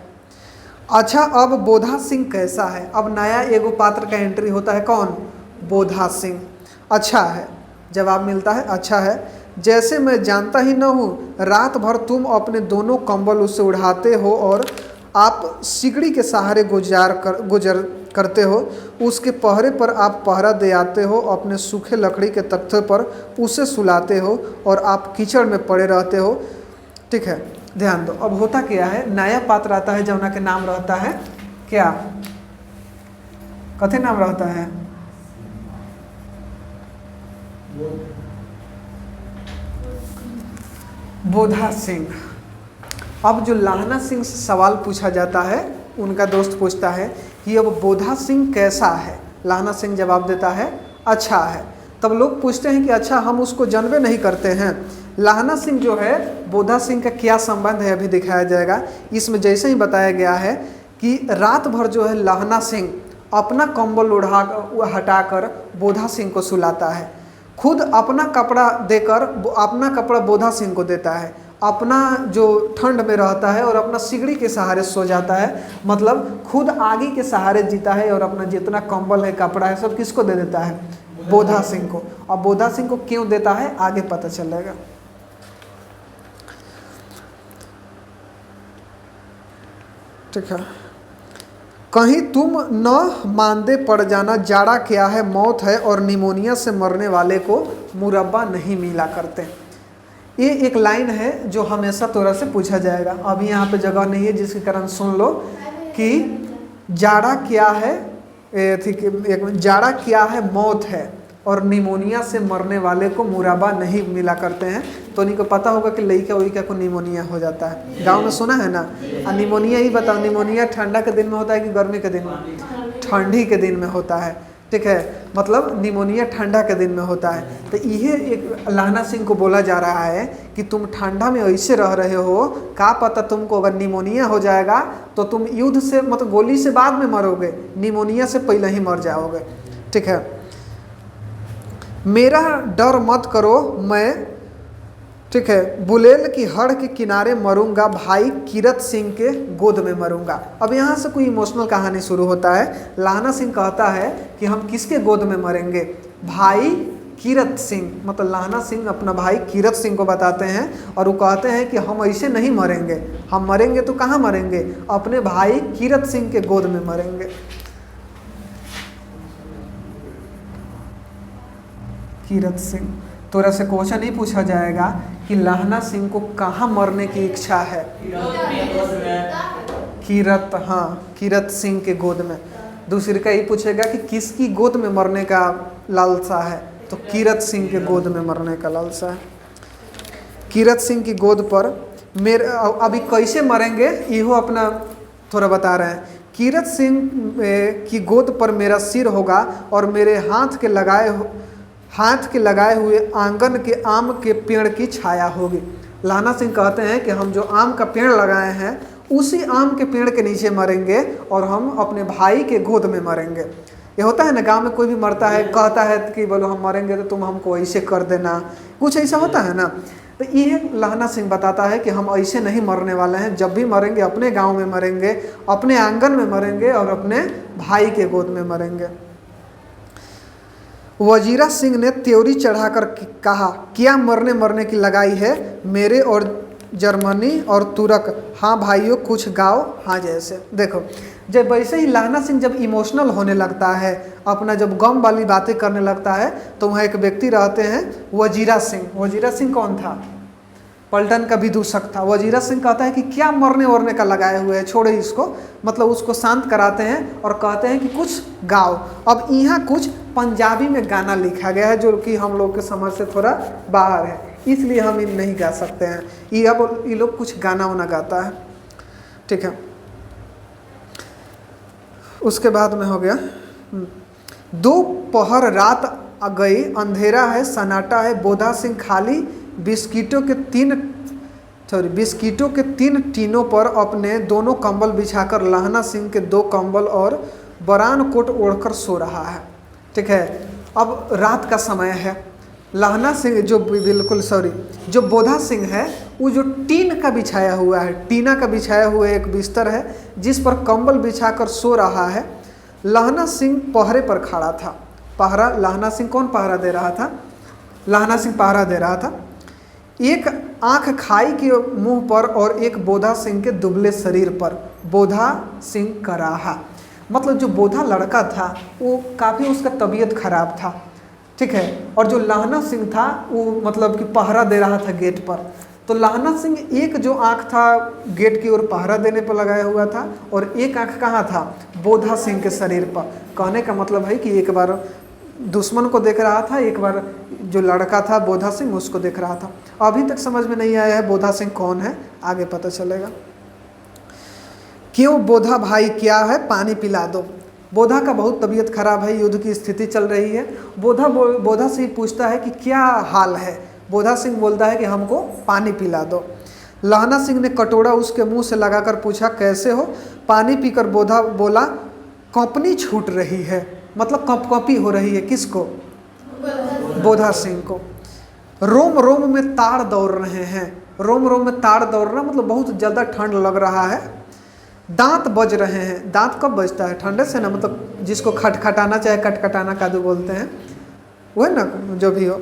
अच्छा, अब बोधा सिंह कैसा है? अब नया एगो पात्र का एंट्री होता है, कौन? बोधा सिंह। अच्छा है, जवाब मिलता है अच्छा है। जैसे मैं जानता ही न हूँ, रात भर तुम अपने दोनों कंबल उससे उड़ाते हो और आप सिगड़ी के सहारे गुजर करते हो, उसके पहरे पर आप पहरा दे आते हो, अपने सूखे लकड़ी के तख्ते पर उसे सुलाते हो और आप कीचड़ में पड़े रहते हो। ठीक है, ध्यान दो। अब होता क्या है, नया पात्र आता है जौना के नाम रहता है क्या, कथे नाम रहता है? बोधा सिंह। अब जो लाहना सिंह से सवाल पूछा जाता है, उनका दोस्त पूछता है कि अब बोधा सिंह कैसा है? लाहना सिंह जवाब देता है अच्छा है। तब लोग पूछते हैं कि अच्छा, हम उसको जानबे नहीं करते हैं। लाहना सिंह जो है, बोधा सिंह का क्या संबंध है अभी दिखाया जाएगा। इसमें जैसे ही बताया गया है कि रात भर जो है लाहना सिंह अपना कंबल हटाकर बोधा सिंह को सुलाता है, खुद अपना कपड़ा देकर अपना कपड़ा बोधा सिंह को देता है, अपना जो ठंड में रहता है और अपना सिगड़ी के सहारे सो जाता है, मतलब खुद आगे के सहारे जीता है और अपना जितना कंबल है, कपड़ा है, सब किसको दे देता है? बोधा सिंह को। और बोधा सिंह को क्यों देता है आगे पता चलेगा। ठीक है, कहीं तुम न मांदे पड़ जाना, जाड़ा क्या है, मौत है और निमोनिया से मरने वाले को मुरब्बा नहीं मिला करते। ये एक लाइन है जो हमेशा तोरा से पूछा जाएगा। अभी यहाँ पे जगह नहीं है जिसके कारण सुन लो कि जाड़ा क्या है, जाड़ा क्या है, मौत है और निमोनिया से मरने वाले को मुरब्बा नहीं मिला करते हैं। तो उन्हीं को पता होगा कि लड़का उइका को निमोनिया हो जाता है, गांव में सुना है ना। निमोनिया ही बताओ, निमोनिया ठंडा के दिन में होता है कि गर्मी के दिन में? ठंडी के दिन में होता है। ठीक है, मतलब निमोनिया ठंडा के दिन में होता है। तो ये एक लाहना सिंह को बोला जा रहा है कि तुम ठंडा में ऐसे रह रहे हो, क्या पता तुमको अगर निमोनिया हो जाएगा तो तुम युद्ध से, मतलब गोली से बाद में मरोगे, निमोनिया से पहले ही मर जाओगे। ठीक है, मेरा डर मत करो, मैं, ठीक है, बुलेल की हड़ के किनारे मरूंगा, भाई कीरत सिंह के गोद में मरूंगा। अब यहाँ से कोई इमोशनल कहानी शुरू होता है। लाहना सिंह कहता है कि हम किसके गोद में मरेंगे? भाई कीरत सिंह, मतलब लाहना सिंह अपना भाई कीरत सिंह को बताते हैं और वो कहते हैं कि हम ऐसे नहीं मरेंगे, हम मरेंगे तो कहाँ मरेंगे? अपने भाई कीरत सिंह के गोद में मरेंगे। कीरत सिंह, तोरा से क्वेश्चन नहीं पूछा जाएगा कि लाहना सिंह को कहाँ मरने की इच्छा है? कीरत, हाँ, कीरत सिंह के गोद में। दूसरी का ये पूछेगा कि किसकी गोद में मरने का लालसा है? तो कीरत सिंह के गोद में मरने का लालसा है। कीरत सिंह की गोद पर मेरे अभी कैसे मरेंगे इहो अपना थोड़ा बता रहे हैं। कीरत सिंह की गोद पर मेरा सिर होगा और मेरे हाथ के लगाए हुए आंगन के आम के पेड़ की छाया होगी। लाहना सिंह कहते हैं कि हम जो आम का पेड़ लगाए हैं उसी आम के पेड़ के नीचे मरेंगे और हम अपने भाई के गोद में मरेंगे। ये होता है ना, गांव में कोई भी मरता है कहता है कि बोलो हम मरेंगे तो तुम हमको ऐसे कर देना, कुछ ऐसा होता है ना। तो ये लाहना सिंह बताता है कि हम ऐसे नहीं मरने वाले हैं, जब भी मरेंगे अपने गाँव में मरेंगे, अपने आंगन में मरेंगे और अपने भाई के गोद में मरेंगे। वजीरा सिंह ने त्योरी चढ़ाकर कहा, क्या मरने की लगाई है? मेरे और जर्मनी और तुर्क, हाँ भाइयों कुछ गाओ हाँ जैसे। देखो जब वैसे ही लहना सिंह जब इमोशनल होने लगता है, अपना जब गम वाली बातें करने लगता है, तो वहाँ एक व्यक्ति रहते हैं वजीरा सिंह। वजीरा सिंह कौन था? पलटन का विदूषक था। वजीरा सिंह कहता है कि क्या मरने वरने का लगाए हुए है, छोड़े इसको, मतलब उसको शांत कराते हैं और कहते हैं कि कुछ गाओ। अब यहाँ कुछ पंजाबी में गाना लिखा गया है जो कि हम लोग के समझ से थोड़ा बाहर है, इसलिए हम इन नहीं गा सकते हैं। ये लोग कुछ गाना वाना गाता है, ठीक है। उसके बाद में हो गया दोपहर रात आ गई, अंधेरा है सन्नाटा है, बोधा सिंह खाली बिस्किटों के तीन टीनों पर अपने दोनों कंबल बिछाकर लहना सिंह के 2 कंबल और बरान कोट ओढ़कर सो रहा है, ठीक है। अब रात का समय है, लहना सिंह जो बोधा सिंह है वो जो टीन का बिछाया हुआ है, टीना का बिछाया हुआ एक बिस्तर है जिस पर कंबल बिछाकर सो रहा है। लहना सिंह पहरे पर खड़ा था। पहरा, लहना सिंह कौन पहरा दे रहा था? लहना सिंह पहरा दे रहा था। एक आंख खाई के मुंह पर और एक बोधा सिंह के दुबले शरीर पर। बोधा सिंह कराहा, मतलब जो बोधा लड़का था वो काफ़ी उसका तबीयत खराब था, ठीक है। और जो लहना सिंह था वो मतलब कि पहरा दे रहा था गेट पर। तो लहना सिंह एक जो आंख था गेट की ओर पहरा देने पर लगाया हुआ था और एक आंख कहाँ था? बोधा सिंह के शरीर पर। कहने का मतलब है कि एक बार दुश्मन को देख रहा था, एक बार जो लड़का था बोधा सिंह उसको देख रहा था। अभी तक समझ में नहीं आया है बोधा सिंह कौन है, आगे पता चलेगा। क्यों बोधा भाई क्या है, पानी पिला दो। बोधा का बहुत तबीयत खराब है, युद्ध की स्थिति चल रही है। बोधा से पूछता है कि क्या हाल है। बोधा सिंह बोलता है कि हमको पानी पिला दो। लहना सिंह ने कटोरा उसके मुंह से लगाकर पूछा कैसे हो। पानी पीकर बोधा बोला कंपनी छूट रही है, मतलब कंपकंपी हो रही है। किसको? बोधा सिंह को। रोम रोम में तार दौड़ रहे हैं। रोम रोम में तार दौड़ रहा मतलब बहुत ज़्यादा ठंड लग रहा है। दांत बज रहे हैं। दांत कब बजता है? ठंडे से ना, मतलब जिसको खटखटाना चाहे कटकटाना कादू बोलते हैं, वो है ना, जो भी हो।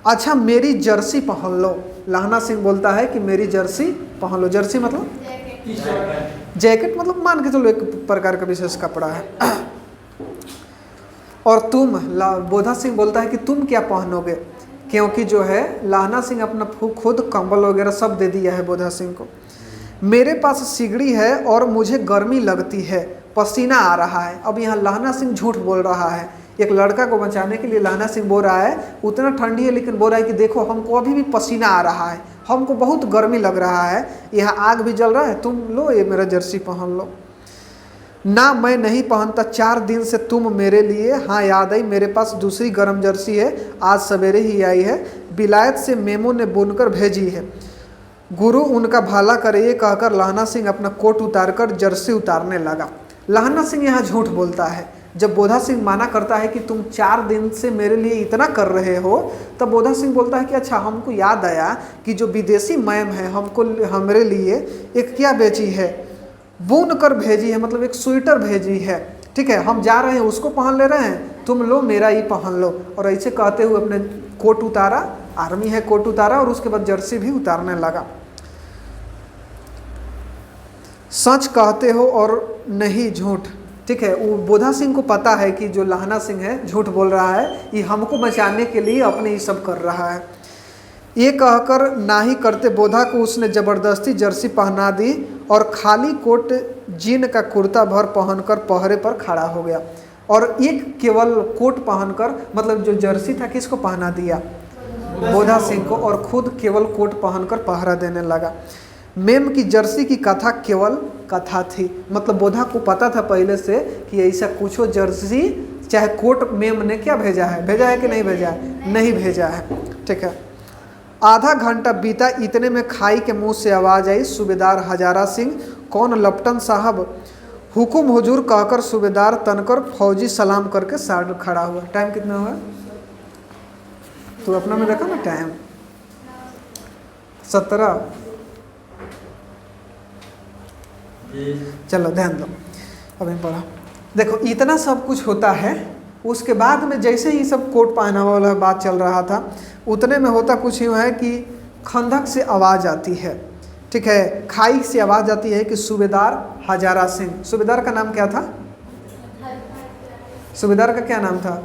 अच्छा मेरी जर्सी पहन लो। लहना सिंह बोलता है कि मेरी जर्सी पहन लो। जर्सी मतलब जैकेट, मतलब मान के चलो एक प्रकार का विशेष कपड़ा है। और तुम, बोधा सिंह बोलता है कि तुम क्या पहनोगे, क्योंकि जो है लहना सिंह अपना खुद कंबल वगैरह सब दे दिया है बोधा सिंह को। मेरे पास सिगड़ी है और मुझे गर्मी लगती है, पसीना आ रहा है। अब यहाँ लहना सिंह झूठ बोल रहा है। एक लड़का को बचाने के लिए लहना सिंह बोल रहा है उतना ठंडी है, लेकिन बोल रहा है कि देखो हमको अभी भी पसीना आ रहा है, हमको बहुत गर्मी लग रहा है, यहाँ आग भी जल रहा है, तुम लो ये मेरा जर्सी पहन लो। ना मैं नहीं पहनता, 4 दिन से तुम मेरे लिए। हाँ याद आई, मेरे पास दूसरी गर्म जर्सी है, आज सवेरे ही आई है, विलायत से मेमो ने बुनकर भेजी है। गुरु उनका भला करे, ये कहकर लहना सिंह अपना कोट उतारकर जर्सी उतारने लगा। लहना सिंह यहाँ झूठ बोलता है। जब बोधा सिंह माना करता है कि तुम 4 दिन से मेरे लिए इतना कर रहे हो, तब बोधा सिंह बोलता है कि अच्छा हमको याद आया कि जो विदेशी मैम है हमको हमारे लिए एक क्या बेची है, बुन कर भेजी है, मतलब एक स्वेटर भेजी है, ठीक है। हम जा रहे हैं उसको पहन ले रहे हैं, तुम लो मेरा ही पहन लो। और ऐसे कहते हुए अपने कोट उतारा, आर्मी है कोट उतारा और उसके बाद जर्सी भी उतारने लगा। सच कहते हो और नहीं झूठ, ठीक है। वो बोधा सिंह को पता है कि जो लहना सिंह है झूठ बोल रहा है, ये हमको बचाने के लिए अपने ही सब कर रहा है। ये कहकर ना ही करते बोधा को उसने ज़बरदस्ती जर्सी पहना दी और खाली कोट जीन का कुर्ता भर पहनकर पहरे पर खड़ा हो गया। और एक केवल कोट पहनकर, मतलब जो जर्सी था किसको पहना दिया? बोधा सिंह को, और खुद केवल कोट पहनकर पहरा देने लगा। मेम की जर्सी की कथा केवल कथा थी, मतलब बोधा को पता था पहले से कि ऐसा कुछ हो। जर्सी चाहे कोट मेम ने क्या भेजा है कि नहीं भेजा है? नहीं भेजा है, ठीक है। आधा घंटा बीता, इतने में खाई के मुंह से आवाज़ आई, सूबेदार हजारा सिंह। कौन? लपटन साहब। हुकुम हुजूर कहकर सूबेदार तनकर फौजी सलाम करके साइड खड़ा हुआ। टाइम कितना हुआ? तो अपना में देखा ना टाइम 17। चलो ध्यान दो, अभी पढ़ा। देखो इतना सब कुछ होता है, उसके बाद में जैसे ही सब कोट पहना वाला बात चल रहा था, उतने में होता कुछ यूँ है कि खंदक से आवाज़ आती है। ठीक है, खाई से आवाज़ आती है कि सूबेदार हजारा सिंह। सूबेदार का नाम क्या था? सूबेदार का क्या नाम था?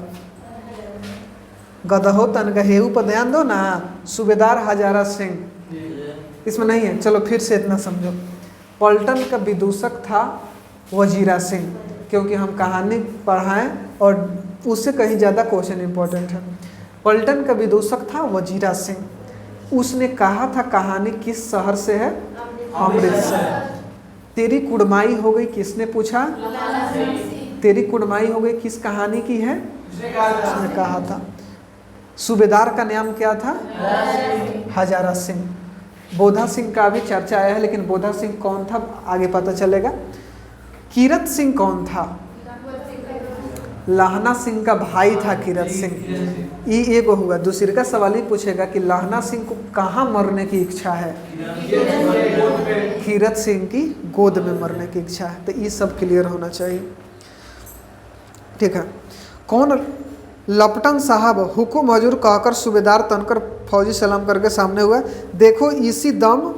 गदहो तनगहेऊ पर ध्यान दो ना, सूबेदार हजारा सिंह इसमें नहीं है। चलो फिर से इतना समझो। पलटन का विदूषक था वजीरा सिंह, क्योंकि हम कहानी पढ़ाएं और उससे कहीं ज़्यादा क्वेश्चन इंपॉर्टेंट है। पलटन का विदूषक था वजीरा सिंह। उसने कहा था कहानी किस शहर से है? अमृतसर। तेरी कुड़माई हो गई किसने पूछा? तेरी कुड़माई हो गई किस कहानी की है? उसने कहा था। सूबेदार का नाम क्या था? हजारा सिंह। बोधा सिंह का भी चर्चा आया है, लेकिन बोधा सिंह कौन था आगे पता चलेगा। कीरत सिंह कौन था? लाहना सिंह का भाई था कीरत सिंह। ये एक हुआ। दूसरे का सवाल ही पूछेगा कि लाहना सिंह को कहाँ मरने की इच्छा है? कीरत सिंह की गोद में मरने की इच्छा है। तो ये सब क्लियर होना चाहिए, ठीक है। कौन? लपटन साहब हुकुम हजूर कहकर सूबेदार तनकर फौजी सलाम करके सामने हुआ। देखो इसी दम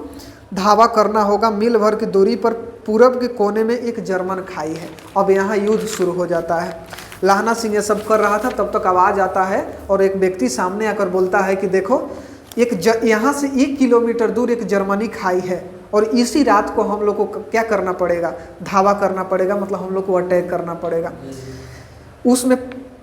धावा करना होगा। मील भर की दूरी पर पूरब के कोने में एक जर्मन खाई है। अब यहाँ युद्ध शुरू हो जाता है। लाहना सिंह ये सब कर रहा था, तब तक आवाज़ आता है और एक व्यक्ति सामने आकर बोलता है कि देखो यहाँ से 1 किलोमीटर दूर एक जर्मनी खाई है और इसी रात को हम लोग को क्या करना पड़ेगा? धावा करना पड़ेगा, मतलब हम लोग को अटैक करना पड़ेगा। उसमें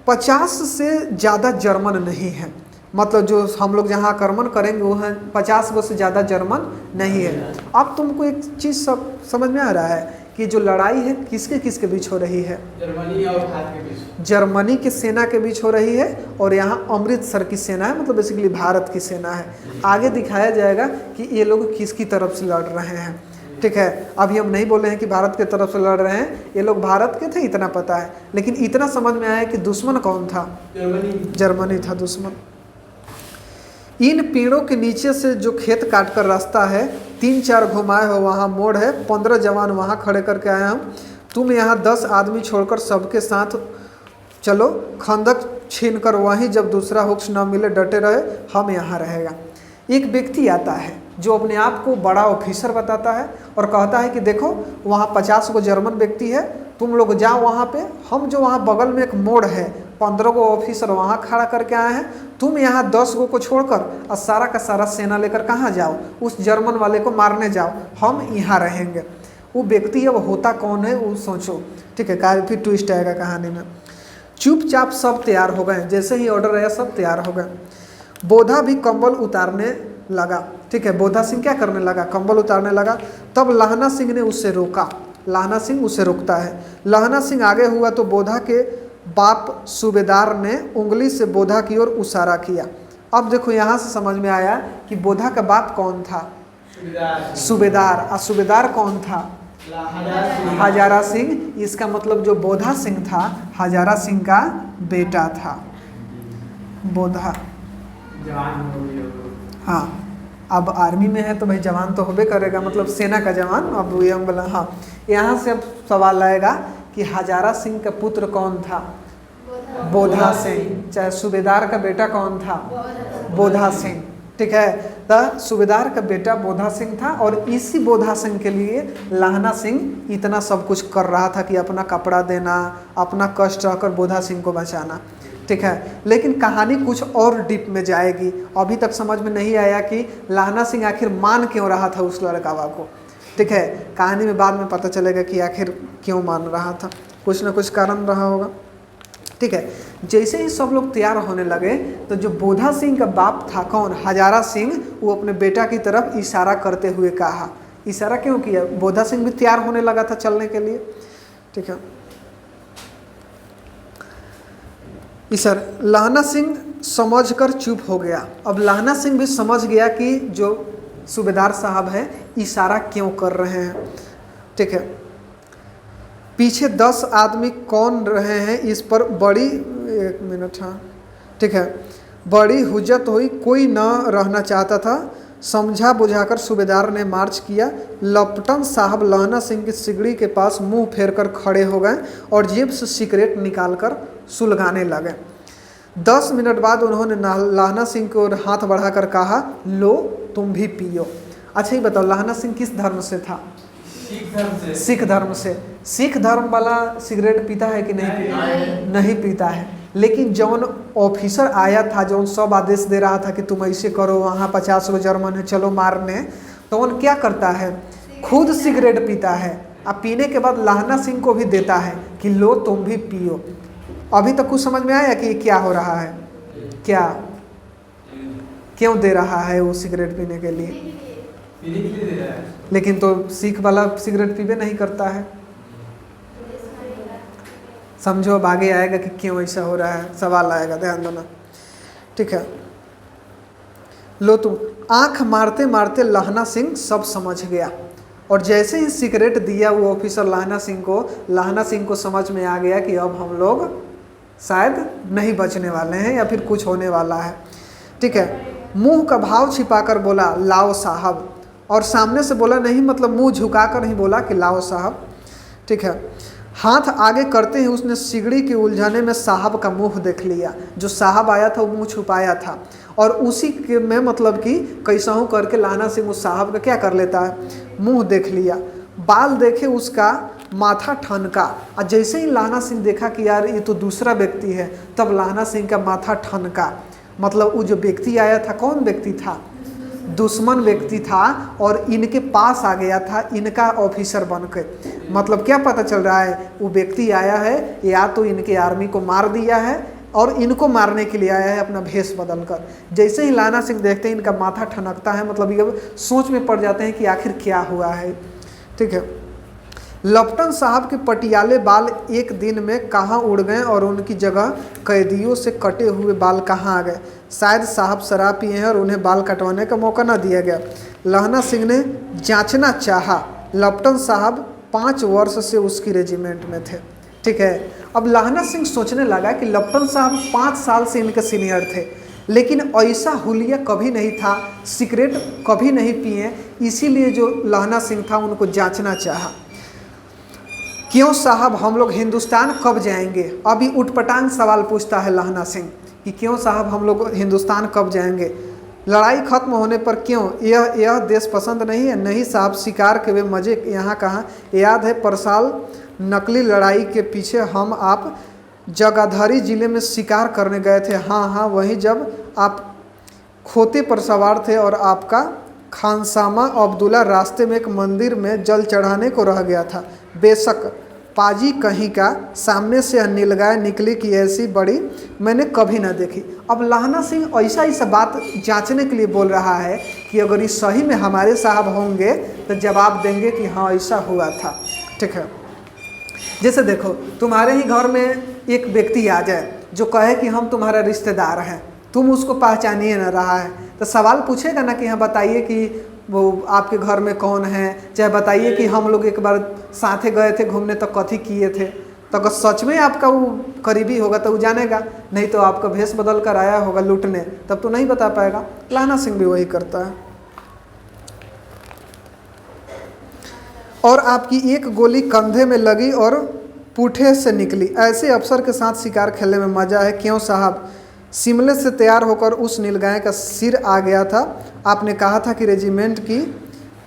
50 से ज़्यादा जर्मन नहीं है, मतलब जो हम लोग जहाँ आक्रमण करेंगे वो है 50 गो से ज़्यादा जर्मन नहीं है। अब तुमको एक चीज़ सब समझ में आ रहा है कि जो लड़ाई है किसके किसके बीच हो रही है? जर्मनी और भारत के बीच। जर्मनी की सेना के बीच हो रही है और यहाँ अमृतसर की सेना है, मतलब बेसिकली भारत की सेना है। आगे दिखाया जाएगा कि ये लोग किसकी तरफ से लड़ रहे हैं, ठीक है। अभी हम नहीं बोले हैं कि भारत की तरफ से लड़ रहे हैं, ये लोग भारत के थे इतना पता है, लेकिन इतना समझ में आया कि दुश्मन कौन था? जर्मनी था दुश्मन। इन पेड़ों के नीचे से जो खेत काट कर रास्ता है 3-4 घुमाए हो, वहाँ मोड़ है, 15 जवान वहाँ खड़े करके आए हम। तुम यहाँ 10 आदमी छोड़कर सबके साथ चलो, खंदक छीन कर वहीं जब दूसरा हुक्स न मिले डटे रहे, हम यहाँ रहेगा। एक व्यक्ति आता है जो अपने आप को बड़ा ऑफिसर बताता है और कहता है कि देखो वहाँ 50 गो जर्मन व्यक्ति है, तुम लोग जाओ वहाँ पे, हम जो वहाँ बगल में एक मोड़ है 15 गो ऑफिसर वहाँ खड़ा करके आए हैं, तुम यहाँ 10 गो को छोड़कर और सारा का सारा सेना लेकर कहाँ जाओ? उस जर्मन वाले को मारने जाओ, हम यहाँ रहेंगे। वो व्यक्ति अब होता कौन है वो सोचो, ठीक है। काफी ट्विस्ट आएगा कहानी में। चुपचाप सब तैयार हो गए, जैसे ही ऑर्डर आया सब तैयार हो गए। बोधा भी कंबल उतारने लगा, ठीक है। बोधा सिंह क्या करने लगा? कंबल उतारने लगा। तब लाहना सिंह ने उससे रोका। लाहना सिंह उसे रोकता है। लाहना सिंह आगे हुआ तो बोधा के बाप सूबेदार ने उंगली से बोधा की ओर इशारा किया। अब देखो यहाँ से समझ में आया कि बोधा का बाप कौन था? सूबेदार। और सूबेदार कौन था? हजारा सिंह। इसका मतलब जो बोधा सिंह था हजारा सिंह का बेटा था। बोधा हाँ, अब आर्मी में है तो भाई जवान तो होबे करेगा, मतलब सेना का जवान। अब ये बोला हाँ, यहाँ से अब सवाल आएगा कि हजारा सिंह का पुत्र कौन था? बोधा सिंह। चाहे सूबेदार का बेटा कौन था? बोधा सिंह, ठीक है। तो सूबेदार का बेटा बोधा सिंह था और इसी बोधा सिंह के लिए लाहना सिंह इतना सब कुछ कर रहा था कि अपना कपड़ा देना, अपना कष्ट रहकर बोधा सिंह को बचाना, ठीक है। लेकिन कहानी कुछ और डीप में जाएगी। अभी तक समझ में नहीं आया कि लाहना सिंह आखिर मान क्यों रहा था उस लड़कावा को, ठीक है। कहानी में बाद में पता चलेगा कि आखिर क्यों मान रहा था, कुछ ना कुछ कारण रहा होगा, ठीक है। जैसे ही सब लोग तैयार होने लगे तो जो बोधा सिंह का बाप था कौन? हजारा सिंह, वो अपने बेटा की तरफ इशारा करते हुए कहा। इशारा क्यों किया? बोधा सिंह भी तैयार होने लगा था चलने के लिए, ठीक है। इशारा। लाहना सिंह समझकर चुप हो गया। अब लाहना सिंह भी समझ गया कि जो सूबेदार साहब हैं इशारा क्यों कर रहे हैं, ठीक है। पीछे 10 आदमी कौन रहे हैं इस पर बड़ी, एक मिनट, हाँ ठीक है, बड़ी हुज्जत हुई। कोई न रहना चाहता था। समझा बुझाकर सूबेदार ने मार्च किया। लपटन साहब लाहना सिंह की सिगड़ी के पास मुंह फेरकर खड़े हो गए और जेब से सिगरेट निकालकर सुलगाने लगे। 10 मिनट बाद उन्होंने लाहना सिंह को हाथ बढ़ाकर कहा, लो तुम भी पियो। अच्छा ये बताओ, लाहना सिंह किस धर्म से था? सिख धर्म से। सिख धर्म से। सिख धर्म वाला सिगरेट पीता है कि नहीं पीता? नहीं पीता है। लेकिन जौन ऑफिसर आया था, जौन सब आदेश दे रहा था कि तुम ऐसे करो, वहाँ 50 गो जर्मन है, चलो मारने, तो उन क्या करता है? खुद सिगरेट पीता है। अब पीने के बाद लाहना सिंह को भी देता है कि लो तुम भी पियो। अभी तक कुछ समझ में आया कि ये क्या हो रहा है? क्या क्यों दे रहा है वो सिगरेट पीने के लिए? पीने के लिए दे रहा है। लेकिन तो सिख वाला सिगरेट पीबे नहीं करता है। समझो अब आगे आएगा कि क्यों ऐसा हो रहा है, सवाल आएगा, ध्यान देना। ठीक है, लो तुम। आंख मारते मारते लाहना सिंह सब समझ गया, और जैसे ही सिगरेट दिया वो ऑफिसर लाहना सिंह को समझ में आ गया कि अब हम लोग शायद नहीं बचने वाले हैं या फिर कुछ होने वाला है। ठीक है, मुंह का भाव छिपाकर बोला लाओ साहब, और सामने से बोला नहीं, मतलब मुंह झुकाकर ही बोला कि लाओ साहब। ठीक है, हाथ आगे करते ही उसने सिगड़ी के उलझने में साहब का मुंह देख लिया। जो साहब आया था वो मुंह छुपाया था, और उसी के में मतलब कि कैसा हूँ करके लाहना सिंह उस साहब का क्या कर लेता है? मुंह देख लिया। बाल देखे उसका माथा ठनका, और जैसे ही लाहना सिंह देखा कि यार ये तो दूसरा व्यक्ति है, तब लाहना सिंह का माथा ठनका। मतलब वो जो व्यक्ति आया था, कौन व्यक्ति था? दुश्मन व्यक्ति था, और इनके पास आ गया था इनका ऑफिसर बन के। मतलब क्या पता चल रहा है? वो व्यक्ति आया है या तो इनके आर्मी को मार दिया है और इनको मारने के लिए आया है अपना भेष बदल कर। जैसे ही लाहना सिंह देखते हैं इनका माथा ठनकता है, मतलब ये सोच में पड़ जाते हैं कि आखिर क्या हुआ है। ठीक है, लपटन साहब के पटियाले बाल एक दिन में कहाँ उड़ गए और उनकी जगह कैदियों से कटे हुए बाल कहाँ आ गए? शायद साहब शराब पिए हैं और उन्हें बाल कटवाने का मौका ना दिया गया। लाहना सिंह ने जांचना चाहा। लपटन साहब 5 वर्ष से उसकी रेजिमेंट में थे। ठीक है, अब लाहना सिंह सोचने लगा कि लपटन साहब 5 साल से इनके सीनियर थे, लेकिन ऐसा हुलिया कभी नहीं था, सिगरेट कभी नहीं पिए, इसीलिए जो लाहना सिंह था उनको जांचना चाहा। क्यों साहब हम लोग हिंदुस्तान कब जाएंगे? अभी उटपटांग सवाल पूछता है लाहना सिंह कि क्यों साहब हम लोग हिंदुस्तान कब जाएंगे? लड़ाई खत्म होने पर क्यों? यह देश पसंद नहीं है? नहीं साहब, शिकार के वे मज़े यहाँ कहाँ। याद है परसाल नकली लड़ाई के पीछे हम आप जगाधरी ज़िले में शिकार करने गए थे। हाँ, वहीं जब आप खोते पर सवार थे और आपका खानसामा अब्दुल्ला रास्ते में एक मंदिर में जल चढ़ाने को रह गया था। बेशक पाजी कहीं का, सामने से नीलगाय निकली कि ऐसी बड़ी मैंने कभी ना देखी। अब लाहना सिंह ऐसा बात जांचने के लिए बोल रहा है कि अगर ये सही में हमारे साहब होंगे तो जवाब देंगे कि हाँ ऐसा हुआ था। ठीक है, जैसे देखो तुम्हारे ही घर में एक व्यक्ति आ जाए जो कहे कि हम तुम्हारा रिश्तेदार हैं, तुम उसको पहचानिए ना रहा है, तो सवाल पूछेगा ना कि हाँ बताइए कि वो आपके घर में कौन है, चाहे बताइए कि हम लोग एक बार साथे गए थे घूमने तो कथी किए थे। तो अगर सच में आपका वो करीबी होगा तो वो जानेगा, नहीं तो आपका भेष बदल कर आया होगा लूटने, तब तो नहीं बता पाएगा। लाहना सिंह भी वही करता है। और आपकी एक गोली कंधे में लगी और पूठे से निकली। ऐसे अफसर के साथ शिकार खेलने में मज़ा है। क्यों साहब? शिमले से तैयार होकर उस नीलगाय का सिर आ गया था। आपने कहा था कि रेजिमेंट की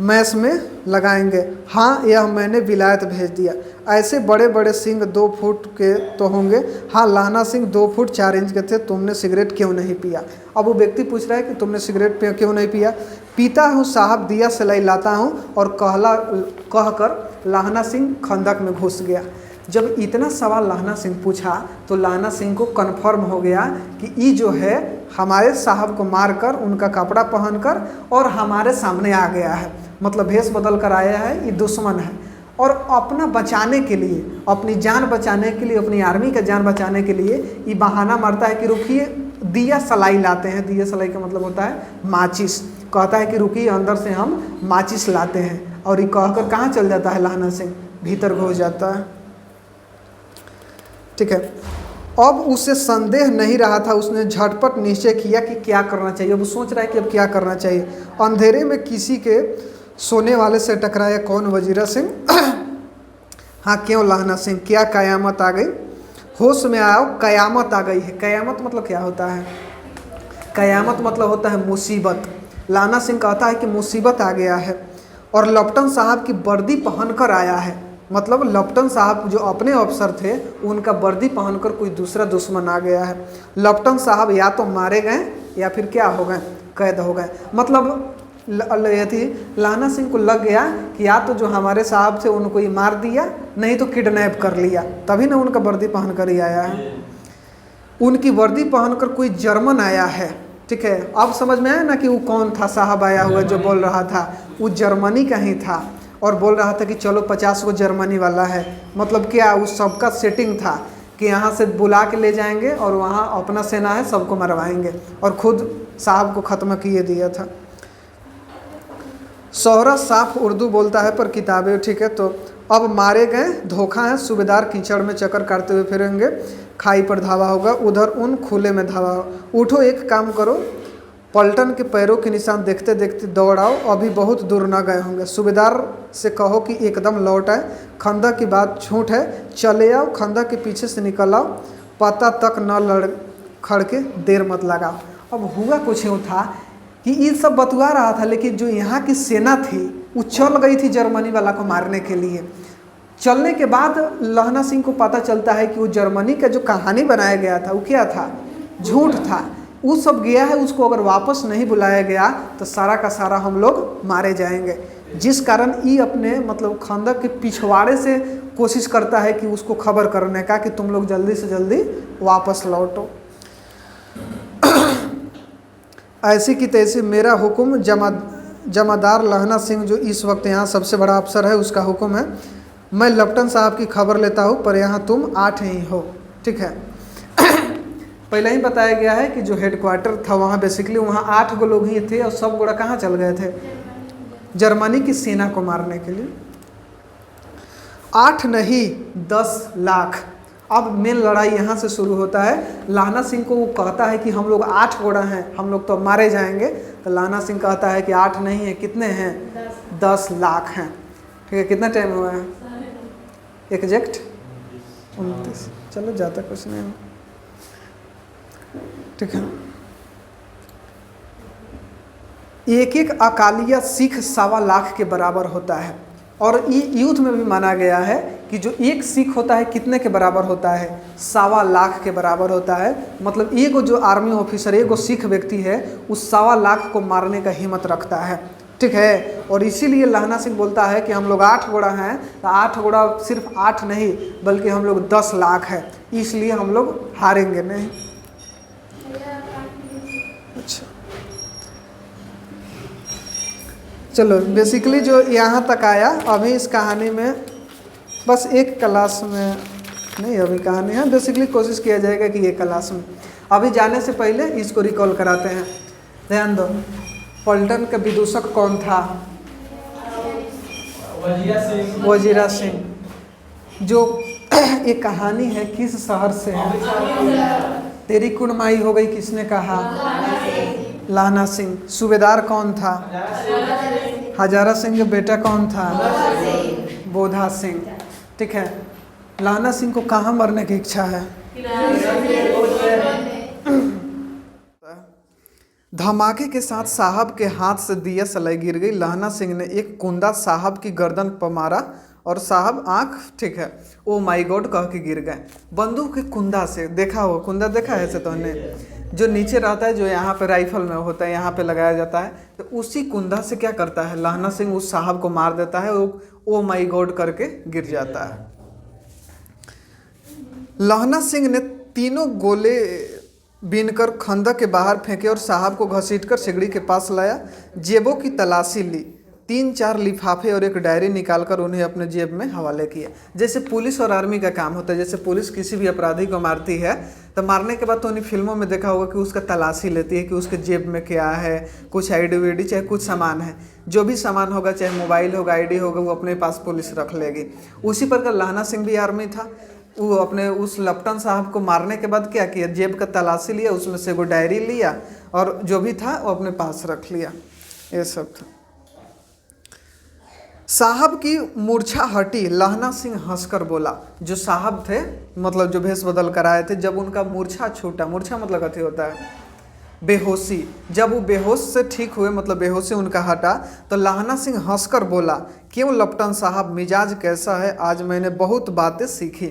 मैस में लगाएंगे। हाँ, यह मैंने विलायत भेज दिया। ऐसे बड़े बड़े सिंह 2 फुट के तो होंगे। हाँ, लाहना सिंह 2 फुट 4 इंच के थे। तुमने सिगरेट क्यों नहीं पिया? अब वो व्यक्ति पूछ रहा है कि तुमने सिगरेट क्यों नहीं पिया? पीता हूँ साहब, दिया सलाई लाता हूँ, और कहकर लाहना सिंह खंदक में घुस गया। जब इतना सवाल लाहना सिंह पूछा तो लाहना सिंह को कन्फर्म हो गया कि ये जो है हमारे साहब को मारकर उनका कपड़ा पहनकर और हमारे सामने आ गया है, मतलब भेष बदल कर आया है, ये दुश्मन है। और अपना बचाने के लिए, अपनी जान बचाने के लिए, अपनी आर्मी का जान बचाने के लिए ये बहाना मारता है कि रुकिए दिया सलाई लाते हैं। दिया सलाई का मतलब होता है माचिस। कहता है कि रुकिए अंदर से हम माचिस लाते हैं, और ये कहकर कहाँ चल जाता है लाहना सिंह? भीतर घुस जाता है। ठीक है, अब उसे संदेह नहीं रहा था। उसने झटपट निश्चय किया कि क्या करना चाहिए। अब वो सोच रहा है कि अब क्या करना चाहिए। अंधेरे में किसी के सोने वाले से टकराया। कौन? वजीरा सिंह। हाँ, क्यों लाहना सिंह, क्या कयामत आ गई? होश में आओ, कयामत आ गई है। कयामत मतलब क्या होता है? कयामत मतलब होता है मुसीबत। लाना सिंह कहता है कि मुसीबत आ गया है और लपटन साहब की वर्दी पहनकर आया है। मतलब लपटन साहब जो अपने अफसर थे उनका वर्दी पहनकर कोई दूसरा दुश्मन आ गया है। लपटन साहब या तो मारे गए या फिर क्या हो गए, कैद हो गए। मतलब यदि लाना सिंह को लग गया कि या तो जो हमारे साहब थे उनको ही मार दिया, नहीं तो किडनैप कर लिया, तभी ना उनका वर्दी पहन कर ही आया है। उनकी वर्दी पहनकर कोई जर्मन आया है। ठीक है, अब समझ में आया ना कि वो कौन था साहब आया हुआ जो बोल रहा था, वो जर्मनी का ही था और बोल रहा था कि चलो 50 को जर्मनी वाला है। मतलब क्या, उस सबका सेटिंग था कि यहाँ से बुला के ले जाएंगे और वहाँ अपना सेना है सबको मरवाएंगे, और खुद साहब को ख़त्म किए दिया था। सोहरा साफ उर्दू बोलता है पर किताबें, ठीक है। तो अब मारे गए, धोखा है, सूबेदार कीचड़ में चक्कर काटते हुए फिरेंगे, खाई पर धावा होगा, उधर उन खुले में धावा हो। उठो, एक काम करो, पलटन के पैरों के निशान देखते देखते दौड़ाओ, अभी बहुत दूर ना गए होंगे। सूबेदार से कहो कि एकदम लौट आए, खंदा की बात झूठ है, चले आओ, खंदा के पीछे से निकल आओ, पता तक न लड़ खड़के देर मत लगाओ। अब हुआ कुछ यूँ था कि ये सब बतवा रहा था, लेकिन जो यहाँ की सेना थी वो चल गई थी जर्मनी वाला को मारने के लिए। चलने के बाद लहना सिंह को पता चलता है कि वो जर्मनी का जो कहानी बनाया गया था वो क्या था, झूठ था। वो सब गया है, उसको अगर वापस नहीं बुलाया गया तो सारा का सारा हम लोग मारे जाएंगे। जिस कारण ये अपने मतलब खंदक के पिछवाड़े से कोशिश करता है कि उसको खबर करने का कि तुम लोग जल्दी से जल्दी वापस लौटो। ऐसी की तैसी मेरा हुक्म, जमादार लहना सिंह जो इस वक्त यहाँ सबसे बड़ा अफसर है उसका हुक्म है, मैं लपटन साहब की खबर लेता हूँ, पर यहाँ तुम 8 ही हो। ठीक है, पहले ही बताया गया है कि जो हेडक्वार्टर था वहाँ बेसिकली वहाँ 8 गो लोग ही थे और सब गोड़ा कहाँ चल गए थे, जर्मनी की सेना को मारने के लिए। 8 नहीं 10 लाख। अब मेन लड़ाई यहाँ से शुरू होता है। लाना सिंह को वो कहता है कि हम लोग 8 गोड़ा हैं, हम लोग तो मारे जाएंगे। तो लाना सिंह कहता है कि 8 नहीं है, कितने हैं, 10 लाख हैं। ठीक है, कितना टाइम हुआ है, एग्जैक्ट 29। चलो ज़्यादा कुछ नहीं। ठीक है, एक एक अकालिया सिख 1.25 लाख के बराबर होता है। और ये युद्ध में भी माना गया है कि जो एक सिख होता है कितने के बराबर होता है, 1.25 लाख के बराबर होता है। मतलब एगो जो आर्मी ऑफिसर, एगो सिख व्यक्ति है, उस 1.25 लाख को मारने का हिम्मत रखता है। ठीक है, और इसीलिए लहना सिंह बोलता है कि हम लोग 8 गोड़ा हैं, तो 8 गोड़ा सिर्फ 8 नहीं बल्कि हम लोग 10 लाख है, इसलिए हम लोग हारेंगे नहीं। अच्छा, चलो बेसिकली जो यहाँ तक आया, अभी इस कहानी में बस एक क्लास में नहीं, अभी कहानी है बेसिकली कोशिश किया जाएगा कि एक क्लास में। अभी जाने से पहले इसको रिकॉल कराते हैं, ध्यान दो। पलटन का विदूषक कौन था, वजीरा सिंह। जो एक कहानी है किस शहर से है, तेरी कुड़माई हो गई किसने कहा, लाना सिंह। सूबेदार कौन था, हजारा सिंह का बेटा कौन था, बोधा सिंह। ठीक है, लाना सिंह को कहाँ मरने की इच्छा है, धमाके के साथ साहब के हाथ से दिया सलाई गिर गई। लाना सिंह ने एक कुंदा साहब की गर्दन पर मारा और साहब आंख, ठीक है, ओ माई गॉड कह के गिर गए। बंदूक के कुंदा से, देखा हो कुंदा, देखा है ऐसे तो ने जो नीचे रहता है, जो यहाँ पे राइफल में होता है, यहाँ पे लगाया जाता है, तो उसी कुंदा से क्या करता है लाना सिंह, उस साहब को मार देता है, ओ माई गॉड करके गिर जाता है। लाना सिंह ने 3 गोले बीनकर खंदक के बाहर फेंके और साहब को घसीटकर सिगड़ी के पास लाया। जेबों की तलाशी ली, 3-4 लिफाफे और एक डायरी निकालकर उन्हें अपने जेब में हवाले किया। जैसे पुलिस और आर्मी का काम होता है, जैसे पुलिस किसी भी अपराधी को मारती है तो मारने के बाद तो उन्हें फिल्मों में देखा होगा कि उसका तलाशी लेती है कि उसके जेब में क्या है, कुछ आईडी वीडी चाहे कुछ सामान है, जो भी सामान होगा, चाहे मोबाइल होगा, आईडी होगा, वो अपने पास पुलिस रख लेगी। उसी प्रकार लाना सिंह भी आर्मी था। वो अपने उस लपटन साहब को मारने के बाद क्या किया, जेब का तलाशी लिया, उसमें से वो डायरी लिया और जो भी था वो अपने पास रख लिया। ये सब था। साहब की मूर्छा हटी, लहना सिंह हंसकर बोला। जो साहब थे, मतलब जो भेष बदल कर आए थे, जब उनका मूर्छा छूटा, मूर्छा मतलब कथी होता है, बेहोशी। जब वो बेहोश से ठीक हुए, मतलब बेहोशी उनका हटा, तो लाहना सिंह हंसकर बोला, क्यों लपटन साहब, मिजाज कैसा है? आज मैंने बहुत बातें सीखी।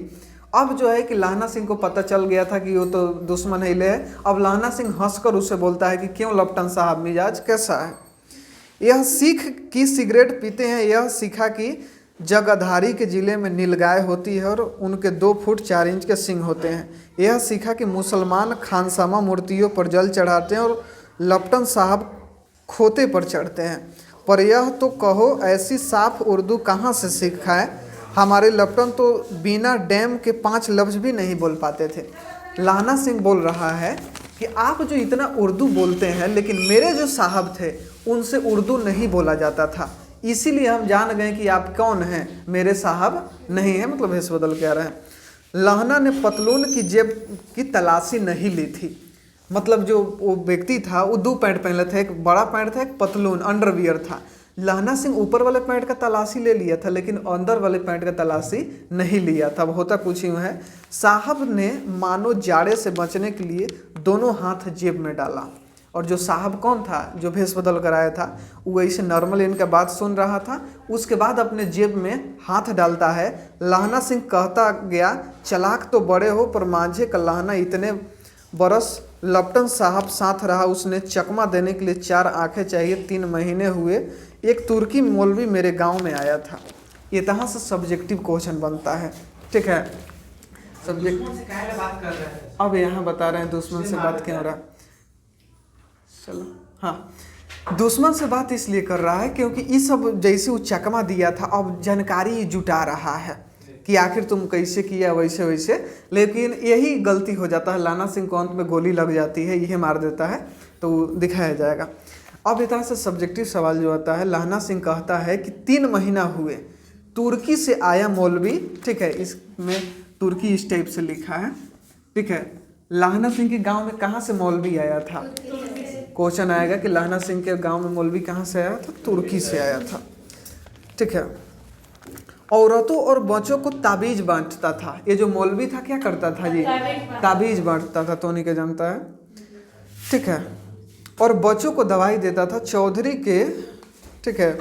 अब जो है कि लाहना सिंह को पता चल गया था कि वो तो दुश्मन हिले है। अब लाहना सिंह हंसकर उससे बोलता है कि क्यों लपटन साहब, मिजाज कैसा है? यह सीख की सिगरेट पीते हैं, यह सीखा कि जगाधारी के जिले में नीलगाय होती है और उनके 2 फुट 4 इंच के सिंग होते हैं। यह सीखा कि मुसलमान खानसामा मूर्तियों पर जल चढ़ाते हैं और लपटन साहब खोते पर चढ़ते हैं। पर यह तो कहो, ऐसी साफ उर्दू कहाँ से सीखा है? हमारे लपटन तो बिना डैम के 5 लफ्ज भी नहीं बोल पाते थे। लाहना सिंह बोल रहा है कि आप जो इतना उर्दू बोलते हैं, लेकिन मेरे जो साहब थे उनसे उर्दू नहीं बोला जाता था, इसीलिए हम जान गए कि आप कौन हैं, मेरे साहब नहीं हैं। मतलब भेष बदल के आ रहे हैं। लाहना ने पतलून की जेब की तलाशी नहीं ली थी। मतलब जो वो व्यक्ति था वो 2 पैंट पहने थे, एक बड़ा पैंट था, एक पतलून अंडरवियर था। लाहना सिंह ऊपर वाले पैंट का तलाशी ले लिया था, लेकिन अंदर वाले पैंट का तलाशी नहीं लिया था। अब होता कुछ यूँ है, साहब ने मानो जाड़े से बचने के लिए दोनों हाथ जेब में डाला। और जो साहब कौन था, जो भेष बदल कर आया था, वो ऐसे नॉर्मल इनका बात सुन रहा था। उसके बाद अपने जेब में हाथ डालता है। लाहना सिंह कहता गया, चलाक तो बड़े हो, पर माझे का लाहना इतने बरस लपटन साहब साथ रहा, उसने चकमा देने के लिए 4 आंखें चाहिए। 3 महीने हुए, एक तुर्की मौलवी मेरे गांव में आया था। ये तरह से सब्जेक्टिव क्वेश्चन बनता है। ठीक है, सब्जेक्ट से काहे बात कर रहे हैं? अब यहाँ बता रहे हैं दुश्मन से बात क्यों रहा। चलो हाँ, दुश्मन से बात इसलिए कर रहा है क्योंकि इस सब जैसे वो चकमा दिया था, अब जानकारी जुटा रहा है कि आखिर तुम कैसे किया, वैसे वैसे। लेकिन यही गलती हो जाता है, लाहना सिंह को अंत में गोली लग जाती है, यही मार देता है, तो दिखाया जाएगा। अब इस तरह से सब्जेक्टिव सवाल जो आता है, लाहना सिंह कहता है कि 3 महीना हुए, तुर्की से आया मौलवी। ठीक है, इसमें तुर्की इस टाइप से लिखा है। ठीक है, लाहना सिंह के गाँव में कहाँ से मौलवी आया था? क्वेश्चन आएगा कि लाहना सिंह के गांव में मौलवी कहाँ से आया था? तुर्की से आया था। ठीक है, औरतों और बच्चों को ताबीज बांटता था। ये जो मौलवी था क्या करता था जी? ताबीज बांटता था, तो नहीं के जानता है। ठीक है, और बच्चों को दवाई देता था। चौधरी के, ठीक है,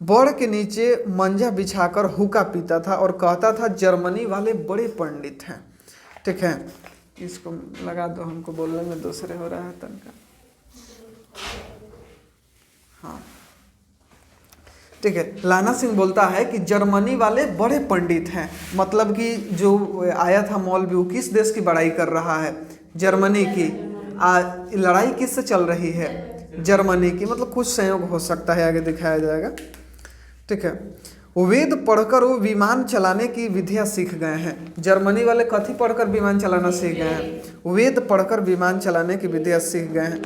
बड़ के नीचे मंजा बिछाकर हुक्का पीता था और कहता था, जर्मनी वाले बड़े पंडित हैं। ठीक है, इसको लगा दो, हमको बोलने में दूसरे हो रहा है तनका। हाँ ठीक है, लाहना सिंह बोलता है कि जर्मनी वाले बड़े पंडित हैं। मतलब कि जो आया था मौलवी, वो किस देश की बड़ाई कर रहा है? जर्मनी की। लड़ाई किससे चल रही है? जर्मनी की। मतलब कुछ संयोग हो सकता है, आगे दिखाया जाएगा। ठीक है, वेद पढ़कर वो विमान चलाने की विधियाँ सीख गए हैं। जर्मनी वाले कथी पढ़कर विमान चलाना सीख गए हैं? वेद पढ़कर विमान चलाने की विधियाँ सीख गए हैं।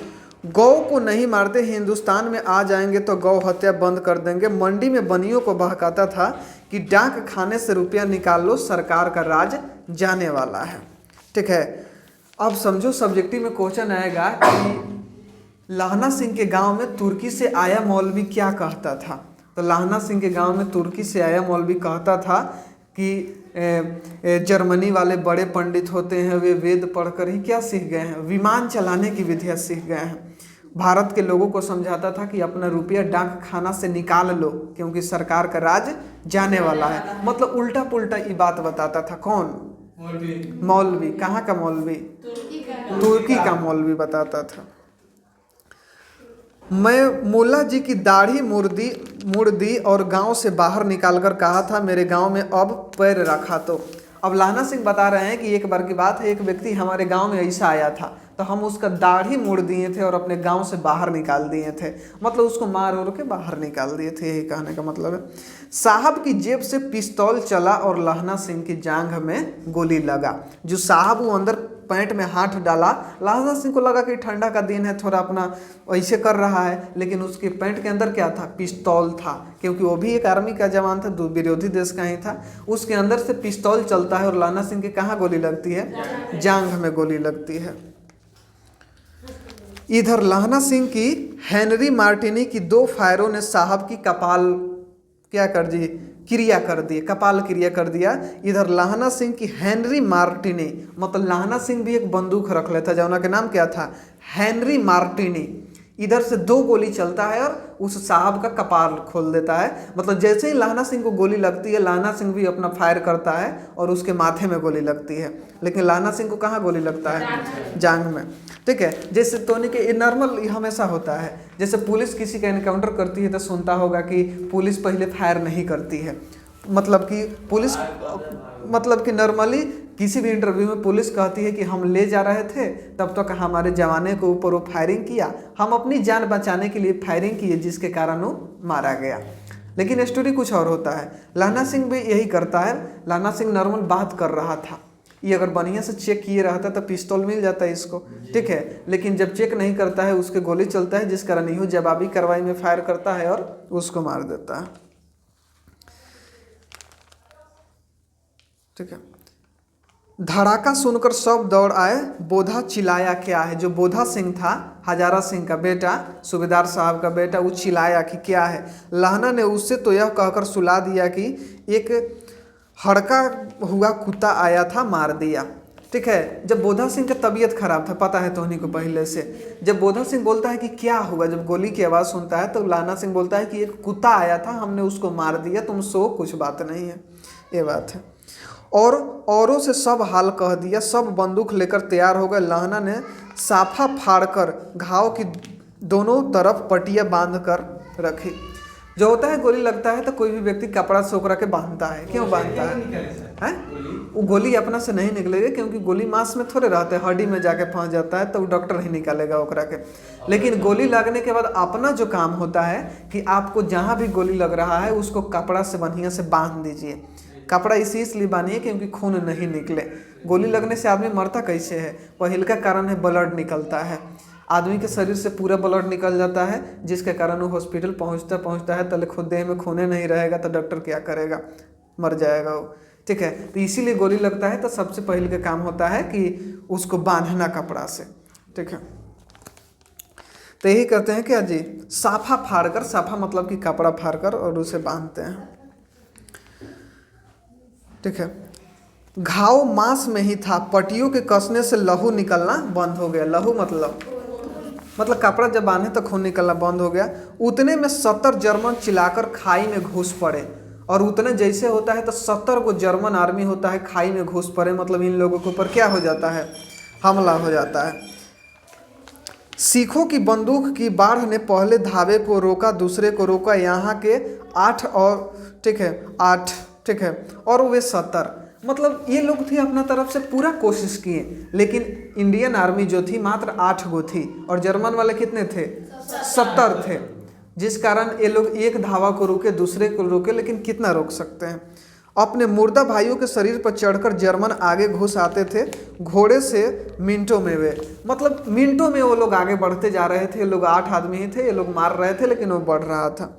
गौ को नहीं मारते, हिंदुस्तान में आ जाएंगे तो गौ हत्या बंद कर देंगे। मंडी में बनियों को बहकाता था कि डाक खाने से रुपया निकाल लो, सरकार का राज जाने वाला है। ठीक है, अब समझो सब्जेक्टिव में क्वेश्चन आएगा कि लाहना सिंह के गांव में तुर्की से आया मौलवी क्या कहता था? तो लाहना सिंह के गांव में तुर्की से आया मौलवी कहता था कि जर्मनी वाले बड़े पंडित होते हैं, वे वेद पढ़कर ही क्या सीख गए हैं? विमान चलाने की विधियाँ सीख गए हैं। भारत के लोगों को समझाता था कि अपना रुपया डाक खाना से निकाल लो, क्योंकि सरकार का राज जाने वाला है। मतलब उल्टा पुल्टा ये बात बताता था। कौन? मौलवी। कहाँ का मौलवी? तुर्की का मौलवी बताता था। मैं मुल्ला जी की दाढ़ी मुड़ दी और गांव से बाहर निकालकर कहा था, मेरे गांव में अब पैर रखा तो। अब लाहना सिंह बता रहे हैं कि एक बार की बात है, एक व्यक्ति हमारे गांव में ऐसा आया था, तो हम उसका दाढ़ी मुड़ दिए थे और अपने गांव से बाहर निकाल दिए थे। मतलब उसको मार उड़ के बाहर निकाल दिए थे, यही कहने का मतलब है। साहब की जेब से पिस्तौल चला और लाहना सिंह की जांघ में गोली लगा। जो साहब वो अंदर पैंट में हाथ डाला, लाहना सिंह को लगा कि ठंडा का दिन है, थोड़ा अपना ऐसे कर रहा है, लेकिन उसके पैंट के अंदर क्या था? पिस्तौल था, क्योंकि वो भी एक आर्मी का जवान था, विरोधी देश का ही था। उसके अंदर से पिस्तौल चलता है और लाहना सिंह के कहाँ गोली लगती है? जांघ में गोली लगती है। इधर लाहना सिंह की हेनरी मार्टिनी की 2 फायरों ने साहब की कपाल क्या कर दी? क्रिया कर दी, कपाल क्रिया कर दिया। इधर लाहना सिंह की हेनरी मार्टिनी, मतलब लाहना सिंह भी एक बंदूक रख लेता, जौना के नाम क्या था? हेनरी मार्टिनी, इधर से 2 गोली चलता है और उस साहब का कपार खोल देता है। मतलब जैसे ही लाना सिंह को गोली लगती है, लाना सिंह भी अपना फायर करता है और उसके माथे में गोली लगती है, लेकिन लाना सिंह को कहाँ गोली लगता है? जांघ में। ठीक है, जैसे तोनी के नॉर्मल हमेशा होता है, जैसे पुलिस किसी का एनकाउंटर करती है तो सुनता होगा कि पुलिस पहले फायर नहीं करती है, मतलब कि पुलिस मतलब कि नॉर्मली किसी भी इंटरव्यू में पुलिस कहती है कि हम ले जा रहे थे तब तक हमारे जवाने के ऊपर वो फायरिंग किया, हम अपनी जान बचाने के लिए फायरिंग किए जिसके कारण वो मारा गया। लेकिन स्टोरी कुछ और होता है। लाना सिंह भी यही करता है। लाना सिंह नॉर्मल बात कर रहा था, ये अगर बढ़िया से चेक किए रहता तो पिस्तौल मिल जाता है इसको, ठीक है, लेकिन जब चेक नहीं करता है उसके गोली चलता है, जिस कारण यही जवाबी कार्रवाई में फायर करता है और उसको मार देता है। ठीक है, धड़ाका सुनकर सब दौड़ आए। बोधा चिल्लाया क्या है? जो बोधा सिंह था, हजारा सिंह का बेटा, सूबेदार साहब का बेटा, वो चिल्लाया कि क्या है। लहना ने उससे तो यह कहकर सुला दिया कि एक हड़का हुआ कुत्ता आया था, मार दिया। ठीक है, जब बोधा सिंह का तबीयत खराब था, पता है तोहनी को पहले से, जब बोधा सिंह बोलता है कि क्या हुआ, जब गोली की आवाज़ सुनता है तो लाना सिंह बोलता है कि एक कुत्ता आया था, हमने उसको मार दिया, तुम सो, कुछ बात नहीं है। ये बात है। और औरों से सब हाल कह दिया। सब बंदूक लेकर तैयार हो गए। लहना ने साफा फाड़कर घाव की दोनों तरफ पट्टियाँ बांध कर रखी। जो होता है, गोली लगता है तो कोई भी व्यक्ति कपड़ा से ओकरा के बांधता है। क्यों बांधता है? वो गोली अपना से नहीं निकलेगा, क्योंकि गोली मांस में थोड़े रहते हैं, हड्डी में जाके फंस जाता है तो वो डॉक्टर ही निकालेगा ओकरा के। लेकिन गोली लगने के बाद अपना जो काम होता है कि आपको जहाँ भी गोली लग रहा है उसको कपड़ा से बढ़िया से बांध दीजिए। कपड़ा इसलिए बांधिए क्योंकि खून नहीं निकले। गोली लगने से आदमी मरता कैसे है? पहिल का कारण है ब्लड निकलता है, आदमी के शरीर से पूरा ब्लड निकल जाता है, जिसके कारण वो हॉस्पिटल पहुंचता है तले खुद देह में खून नहीं रहेगा तो डॉक्टर क्या करेगा? मर जाएगा वो। ठीक है, तो इसीलिए गोली लगता है तो सबसे पहले का काम होता है कि उसको बांधना कपड़ा से। ठीक है, तो यही करते हैं क्या जी, साफा फाड़कर, साफा मतलब कि कपड़ा फाड़कर और उसे बांधते हैं। ठीक है, घाव मांस में ही था, पट्टियों के कसने से लहू निकलना बंद हो गया। लहू मतलब कपड़ा जब बांधे तो खून निकलना बंद हो गया। उतने में 70 जर्मन चिल्लाकर खाई में घुस पड़े। और उतने जैसे होता है तो 70 को जर्मन आर्मी होता है खाई में घुस पड़े, मतलब इन लोगों के ऊपर क्या हो जाता है? हमला हो जाता है। सिखों की बंदूक की बाढ़ ने पहले धावे को रोका, दूसरे को रोका, यहाँ के 8 और ठीक है 8 ठीक है और वे 70, मतलब ये लोग थे अपना तरफ से पूरा कोशिश किए, लेकिन इंडियन आर्मी जो थी मात्र 8 गो थी और जर्मन वाले कितने थे? 70 थे, जिस कारण ये लोग एक धावा को रोके, दूसरे को रोके, लेकिन कितना रोक सकते हैं? अपने मुर्दा भाइयों के शरीर पर चढ़कर जर्मन आगे घुस आते थे, घोड़े से मिनटों में वे, मतलब मिनटों में वो लोग आगे बढ़ते जा रहे थे। ये लोग 8 आदमी ही थे, ये लोग मार रहे थे लेकिन वो बढ़ रहा था।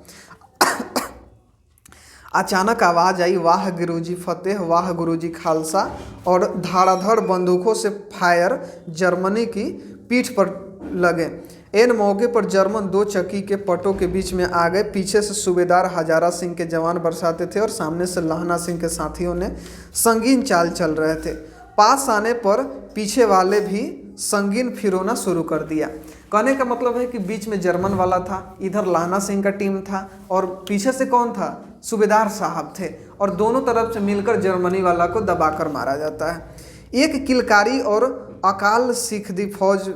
अचानक आवाज़ आई, वाह गुरुजी फतेह, वाह गुरुजी खालसा, और धाड़ाधड़ बंदूकों से फायर जर्मनी की पीठ पर लगे। इन मौके पर जर्मन 2 चक्की के पटों के बीच में आ गए। पीछे से सूबेदार हजारा सिंह के जवान बरसाते थे और सामने से लहना सिंह के साथियों ने संगीन चाल चल रहे थे। पास आने पर पीछे वाले भी संगीन फिरौना शुरू कर दिया। कहने का मतलब है कि बीच में जर्मन वाला था, इधर लहना सिंह का टीम था और पीछे से कौन था? सूबेदार साहब थे, और दोनों तरफ से मिलकर जर्मनी वाला को दबाकर मारा जाता है। एक किलकारी और अकाल सिख दी फौज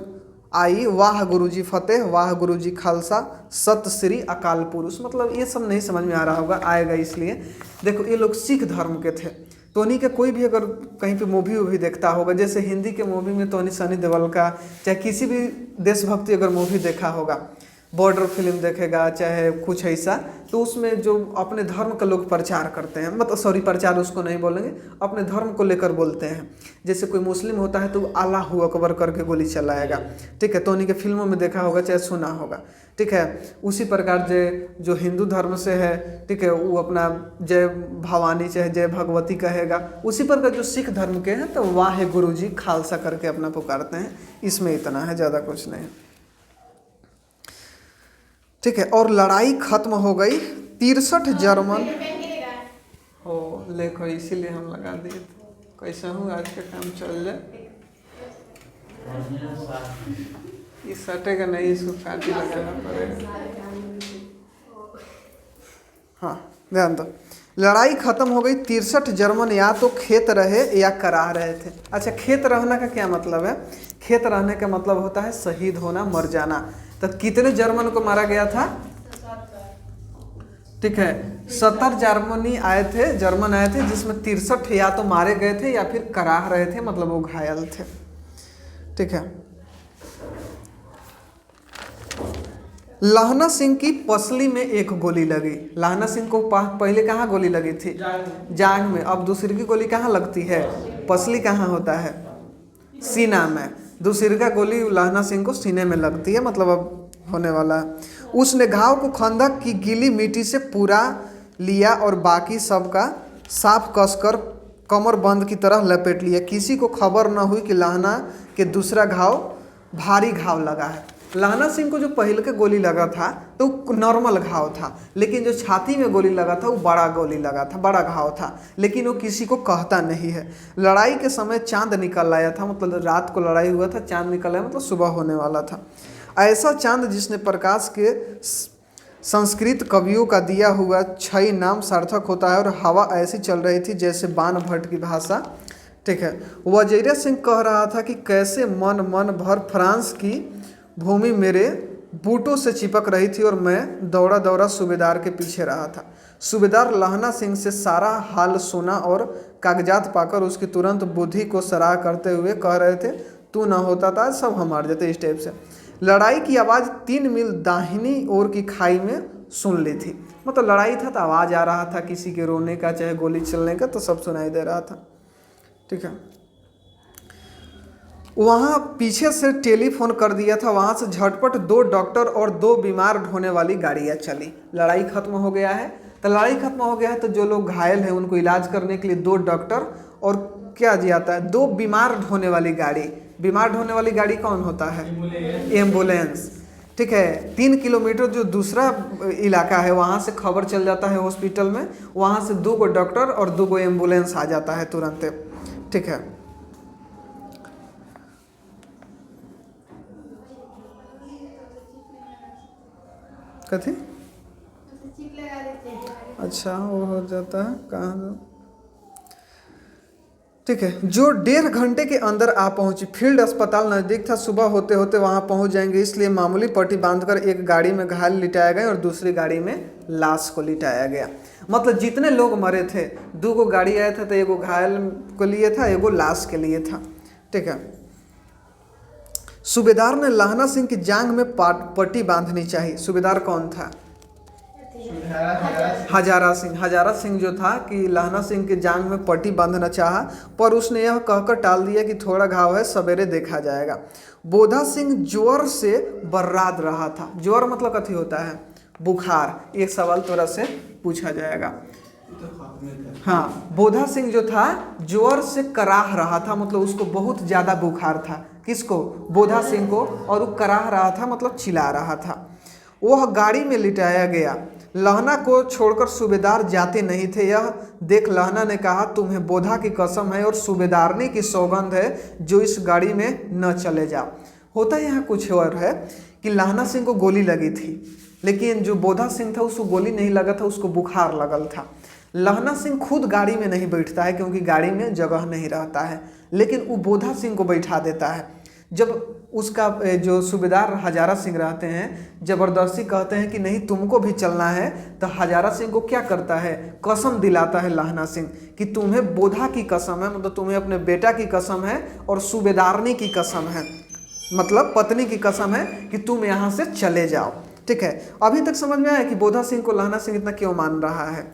आई, वाह गुरुजी फतेह, वाह गुरुजी खालसा, सत श्री अकाल पुरुष। मतलब ये सब नहीं समझ में आ रहा होगा, आएगा इसलिए। देखो ये लोग सिख धर्म के थे। टोनी का कोई भी अगर कहीं पे मूवी वूवी देखता होगा, जैसे हिंदी के मूवी में टोनी सनी देओल का, चाहे किसी भी देशभक्ति अगर मूवी देखा होगा, बॉर्डर फिल्म देखेगा चाहे कुछ ऐसा, तो उसमें जो अपने धर्म का लोग प्रचार करते हैं, मतलब सॉरी प्रचार उसको नहीं बोलेंगे, अपने धर्म को लेकर बोलते हैं। जैसे कोई मुस्लिम होता है तो अल्लाह अकबर करके गोली चलाएगा। ठीक है, तो उन्हीं के फिल्मों में देखा होगा चाहे सुना होगा। ठीक है, उसी प्रकार जो हिंदू धर्म से है, ठीक है, वो अपना जय भवानी चाहे जय भगवती कहेगा। उसी प्रकार जो सिख धर्म के हैं तो वाहे गुरुजी खालसा करके अपना पुकारते हैं। इसमें इतना है, ज़्यादा कुछ नहीं। ठीक है, और लड़ाई खत्म हो गई। 63 जर्मन हो देखो, इसीलिए हम लगा दिए थे। कैसा हूँ आज का काम चल जाए। ये सटेगा नहीं, इसको काट ही लगाना पड़ेगा। हाँ ध्यान दो। लड़ाई खत्म हो गई। 63 जर्मन या तो खेत रहे या कराह रहे थे। अच्छा, खेत रहना का क्या मतलब है? खेत रहने का मतलब होता है शहीद होना, मर जाना। तो कितने जर्मन को मारा गया था? ठीक है, 70 जर्मन आए थे, जिसमें 63 या तो मारे गए थे या फिर कराह रहे थे, मतलब वो घायल थे। ठीक है। लहना सिंह की पसली में एक गोली लगी। लहना सिंह को पहले कहाँ गोली लगी थी? जांघ में। अब दूसरी की गोली कहाँ लगती है? पसली कहाँ होता है? सीना में। दूसरी का गोली लहना सिंह को सीने में लगती है, मतलब अब होने वाला है। उसने घाव को खंदक की गीली मिट्टी से पूरा लिया और बाकी सब का साफ कसकर कमर बंद की तरह लपेट लिया। किसी को खबर न हुई कि लहना के दूसरा घाव भारी घाव लगा है। लहना सिंह को जो पहले के गोली लगा था तो नॉर्मल घाव था, लेकिन जो छाती में गोली लगा था वो बड़ा गोली लगा था, बड़ा घाव था, लेकिन वो किसी को कहता नहीं है। लड़ाई के समय चांद निकल आया था, मतलब रात को लड़ाई हुआ था, चांद निकल आया, मतलब सुबह होने वाला था। ऐसा चांद जिसने प्रकाश के संस्कृत कवियों का दिया हुआ छई नाम सार्थक होता है, और हवा ऐसी चल रही थी जैसे बाण भट्ट की भाषा। ठीक है। वजीर सिंह कह रहा था कि कैसे मन भर फ्रांस की भूमि मेरे बूटों से चिपक रही थी और मैं दौड़ा दौड़ा सूबेदार के पीछे रहा था। सूबेदार लहना सिंह से सारा हाल सुना और कागजात पाकर उसकी तुरंत बुद्धि को सराह करते हुए कह रहे थे, तू ना होता था सब हम मार जाते। इस टाइप से लड़ाई की आवाज़ 3 मील दाहिनी ओर की खाई में सुन ली थी। मतलब लड़ाई था तो आवाज़ आ रहा था किसी के रोने का, चाहे गोली चलने का, तो सब सुनाई दे रहा था। ठीक है। वहाँ पीछे से टेलीफोन कर दिया था, वहाँ से झटपट 2 डॉक्टर और 2 बीमार ढोने वाली गाड़ियाँ चली। लड़ाई खत्म हो गया है, तो लड़ाई खत्म हो गया है तो जो लोग घायल हैं उनको इलाज करने के लिए 2 डॉक्टर और क्या जी आता है 2 बीमार ढोने वाली गाड़ी। बीमार ढोने वाली गाड़ी कौन होता है? एम्बुलेंस। ठीक है। 3 किलोमीटर जो दूसरा इलाका है वहाँ से खबर चल जाता है हॉस्पिटल में, वहाँ से 2 डॉक्टर और 2 एम्बुलेंस आ जाता है तुरंत। ठीक है। कथी? अच्छा, वो हो जाता है कहाँ? ठीक है। जो 1.5 घंटे के अंदर आ पहुंची। फील्ड अस्पताल नज़दीक था, सुबह होते होते वहां पहुंच जाएंगे, इसलिए मामूली पट्टी बांधकर एक गाड़ी में घायल लिटाया गया और दूसरी गाड़ी में लाश को लिटाया गया। मतलब जितने लोग मरे थे, 2 गाड़ी आया था, तो एगो घायल को लिए था, एगो लाश के लिए था। ठीक है। सूबेदार ने लहना सिंह की जांघ में पट्टी बांधनी चाहिए। सूबेदार कौन था? हजारा सिंह। हजारा सिंह जो था कि लहना सिंह के जांघ में पट्टी बांधना चाहा, पर उसने यह कहकर टाल दिया कि थोड़ा घाव है, सवेरे देखा जाएगा। बोधा सिंह ज्वर से बर्राद रहा था। ज्वर मतलब कथी होता है? बुखार। एक सवाल तोरा से पूछा जाएगा। हाँ, बोधा सिंह जो था ज्वर से कराह रहा था, मतलब उसको बहुत ज़्यादा बुखार था। किसको? बोधा सिंह को। और वो कराह रहा था मतलब चिल्ला रहा था। वह गाड़ी में लिटाया गया। लहना को छोड़कर सूबेदार जाते नहीं थे। यह देख लहना ने कहा, तुम्हें बोधा की कसम है और सूबेदारनी की सौगंध है जो इस गाड़ी में न चले जाओ। होता यहाँ कुछ और है कि लहना सिंह को गोली लगी थी, लेकिन जो बोधा सिंह था उसको गोली नहीं लगा था, उसको बुखार लगल था। लहना सिंह खुद गाड़ी में नहीं बैठता है क्योंकि गाड़ी में जगह नहीं रहता है, लेकिन वो बोधा सिंह को बैठा देता है। जब उसका जो सूबेदार हजारा सिंह रहते हैं ज़बरदस्ती कहते हैं कि नहीं तुमको भी चलना है, तो हजारा सिंह को क्या करता है? कसम दिलाता है लहना सिंह कि तुम्हें बोधा की कसम है, मतलब तुम्हें अपने बेटा की कसम है और सूबेदारनी की कसम है, मतलब पत्नी की कसम है कि तुम यहाँ से चले जाओ। ठीक है। अभी तक समझ में आया कि बोधा सिंह को लहना सिंह इतना क्यों मान रहा है?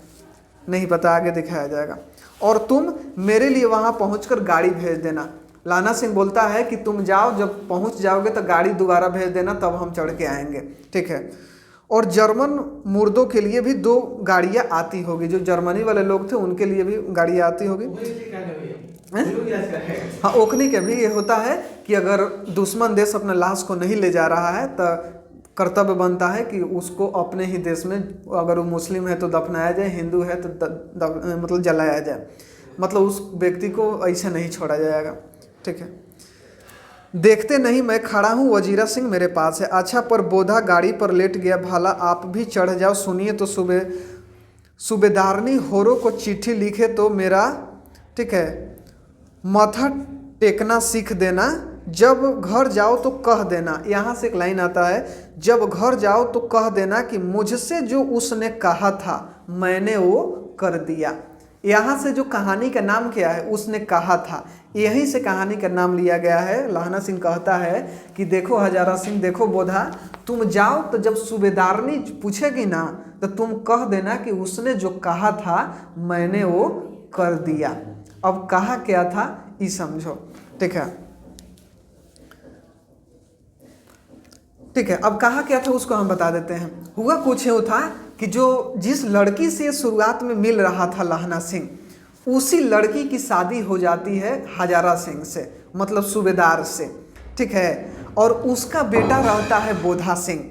नहीं पता, आगे दिखाया जाएगा। और तुम मेरे लिए वहाँ पहुँचकर गाड़ी भेज देना। लहना सिंह बोलता है कि तुम जाओ, जब पहुंच जाओगे तो गाड़ी दोबारा भेज देना, तब हम चढ़ के आएंगे। ठीक है। और जर्मन मुर्दों के लिए भी 2 गाड़ियां आती होगी। जो जर्मनी वाले लोग थे उनके लिए भी गाड़ियां आती होगी। हाँ, ओकनी के भी ये होता है कि अगर दुश्मन देश अपने लाश को नहीं ले जा रहा है तो कर्तव्य बनता है कि उसको अपने ही देश में, अगर वो मुस्लिम है तो दफनाया जाए, हिंदू है तो मतलब जलाया जाए, मतलब उस व्यक्ति को ऐसे नहीं छोड़ा जाएगा। ठीक है। देखते नहीं मैं खड़ा हूँ, वजीरा सिंह मेरे पास है। अच्छा पर बोधा गाड़ी पर लेट गया, भाला आप भी चढ़ जाओ, सुनिए तो सूबेदारनी होरो को चिट्ठी लिखे तो मेरा, ठीक है, माथा टेकना सीख देना, जब घर जाओ तो कह देना। यहाँ से एक लाइन आता है, जब घर जाओ तो कह देना कि मुझसे जो उसने कहा था मैंने वो कर दिया। यहाँ से जो कहानी का नाम क्या है, उसने कहा था, यहीं से कहानी का नाम लिया गया है। लहना सिंह कहता है कि देखो हजारा सिंह, देखो बोधा, तुम जाओ तो जब सूबेदारनी पूछेगी ना तो तुम कह देना कि उसने जो कहा था मैंने वो कर दिया। अब कहा क्या था ये समझो, ठीक है, ठीक है। अब कहा क्या था उसको हम बता देते हैं। हुआ कुछ यूँ था कि जो जिस लड़की से शुरुआत में मिल रहा था लहना सिंह, उसी लड़की की शादी हो जाती है हजारा सिंह से, मतलब सूबेदार से, ठीक है। और उसका बेटा रहता है बोधा सिंह,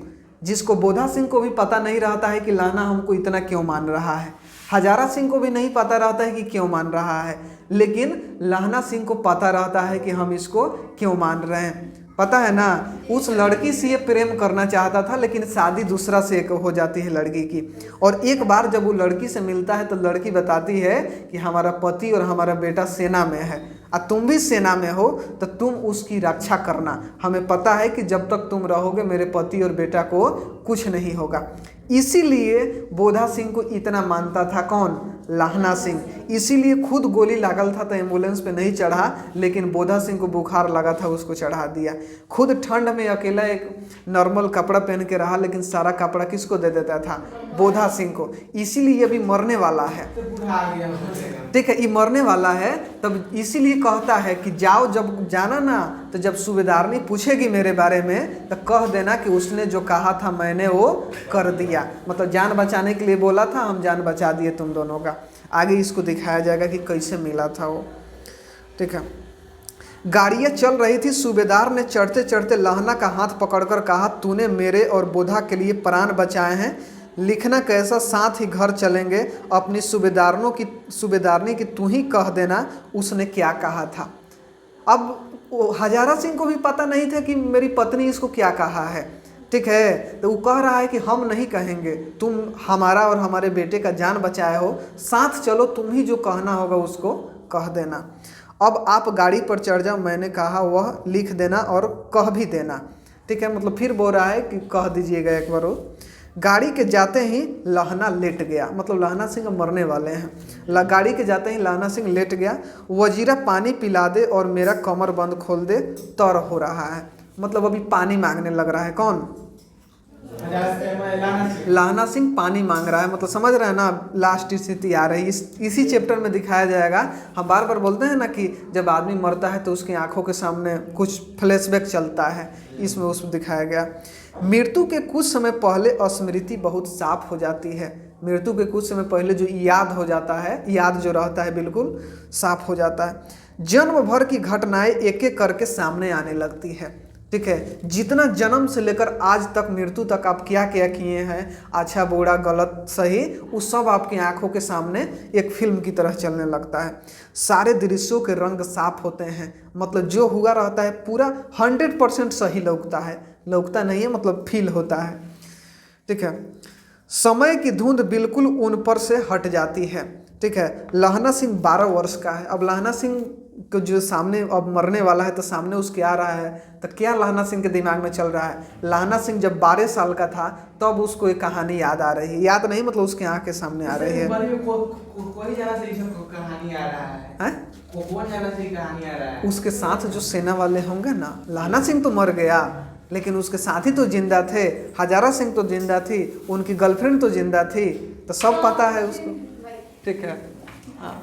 जिसको बोधा सिंह को भी पता नहीं रहता है कि लहना हमको इतना क्यों मान रहा है, हजारा सिंह को भी नहीं पता रहता है कि क्यों मान रहा है, लेकिन लहना सिंह को पता रहता है कि हम इसको क्यों मान रहे हैं। पता है ना, उस लड़की से ये प्रेम करना चाहता था, लेकिन शादी दूसरा से एक हो जाती है लड़की की। और एक बार जब वो लड़की से मिलता है तो लड़की बताती है कि हमारा पति और हमारा बेटा सेना में है, और तुम भी सेना में हो तो तुम उसकी रक्षा करना, हमें पता है कि जब तक तुम रहोगे मेरे पति और बेटा को कुछ नहीं होगा। इसीलिए बोधा सिंह को इतना मानता था कौन, लहना सिंह। इसीलिए खुद गोली लागल था तो एम्बुलेंस पे नहीं चढ़ा, लेकिन बोधा सिंह को बुखार लगा था उसको चढ़ा दिया। खुद ठंड में अकेला एक नॉर्मल कपड़ा पहन के रहा, लेकिन सारा कपड़ा किसको दे देता था, बोधा सिंह को। इसीलिए अभी मरने वाला है, ठीक है, ये मरने वाला है। तब इसीलिए कहता है कि जाओ, जब जाना ना तो जब सूबेदारनी पूछेगी मेरे बारे में तो कह देना कि उसने जो कहा था मैंने वो कर दिया। मतलब जान बचाने के लिए बोला था, हम जान बचा दिए तुम दोनों का। आगे इसको दिखाया जाएगा कि कैसे मिला था वो, ठीक है। गाड़ियाँ चल रही थी, सूबेदार ने चढ़ते चढ़ते लहना का हाथ पकड़कर कहा, तूने मेरे और बोधा के लिए प्राण बचाए हैं, लिखना कैसा, साथ ही घर चलेंगे, अपनी सूबेदारनी की तू ही कह देना उसने क्या कहा था। अब हजारा सिंह को भी पता नहीं था कि मेरी पत्नी इसको क्या कहा है, ठीक है। तो वो कह रहा है कि हम नहीं कहेंगे, तुम हमारा और हमारे बेटे का जान बचाए हो, साथ चलो, तुम ही जो कहना होगा उसको कह देना। अब आप गाड़ी पर चढ़ जाओ, मैंने कहा वह लिख देना और कह भी देना, ठीक है। मतलब फिर बोल रहा है कि कह दीजिएगा एक बार। वो गाड़ी के जाते ही लहना लेट गया, मतलब लहना सिंह मरने वाले हैं। गाड़ी के जाते ही लहना सिंह लेट गया। वजीरा पानी पिला दे और मेरा कमर बंद खोल दे, तर हो रहा है, मतलब अभी पानी मांगने लग रहा है। कौन, लहना सिंह पानी मांग रहा है, मतलब समझ रहे हैं ना, लास्ट स्थिति आ रही है। इसी चैप्टर में दिखाया जाएगा। हम बार बार बोलते हैं ना कि जब आदमी मरता है तो उसकी आंखों के सामने कुछ फ्लैशबैक चलता है, इसमें उसमें दिखाया गया। मृत्यु के कुछ समय पहले स्मृति बहुत साफ हो जाती है। मृत्यु के कुछ समय पहले जो याद हो जाता है, याद जो रहता है बिल्कुल साफ हो जाता है। जन्म भर की घटनाएं एक एक करके सामने आने लगती है, ठीक है। जितना जन्म से लेकर आज तक मृत्यु तक आप क्या क्या किए हैं, अच्छा बुरा गलत सही, वो सब आपकी आंखों के सामने एक फिल्म की तरह चलने लगता है। सारे दृश्यों के रंग साफ होते हैं, मतलब जो हुआ रहता है पूरा 100% सही लगता है, लगता नहीं है, मतलब फील होता है, ठीक है। समय की धुंध बिल्कुल उन पर से हट जाती है, ठीक है। लहना सिंह 12 वर्ष का है। अब लहना सिंह को जो सामने अब मरने वाला है तो सामने उसके आ रहा है, तो क्या लहना सिंह के दिमाग में चल रहा है। लहना सिंह जब 12 साल का था तब उसको एक कहानी याद आ रही है, याद नहीं मतलब उसके आँख के सामने आ रही है। उसके साथ जो सेना वाले होंगे ना, लहना सिंह तो मर गया लेकिन उसके साथी तो जिंदा थे, हजारा सिंह तो जिंदा थी, उनकी गर्लफ्रेंड तो जिंदा थी, तो सब पता है उसको, ठीक है। हाँ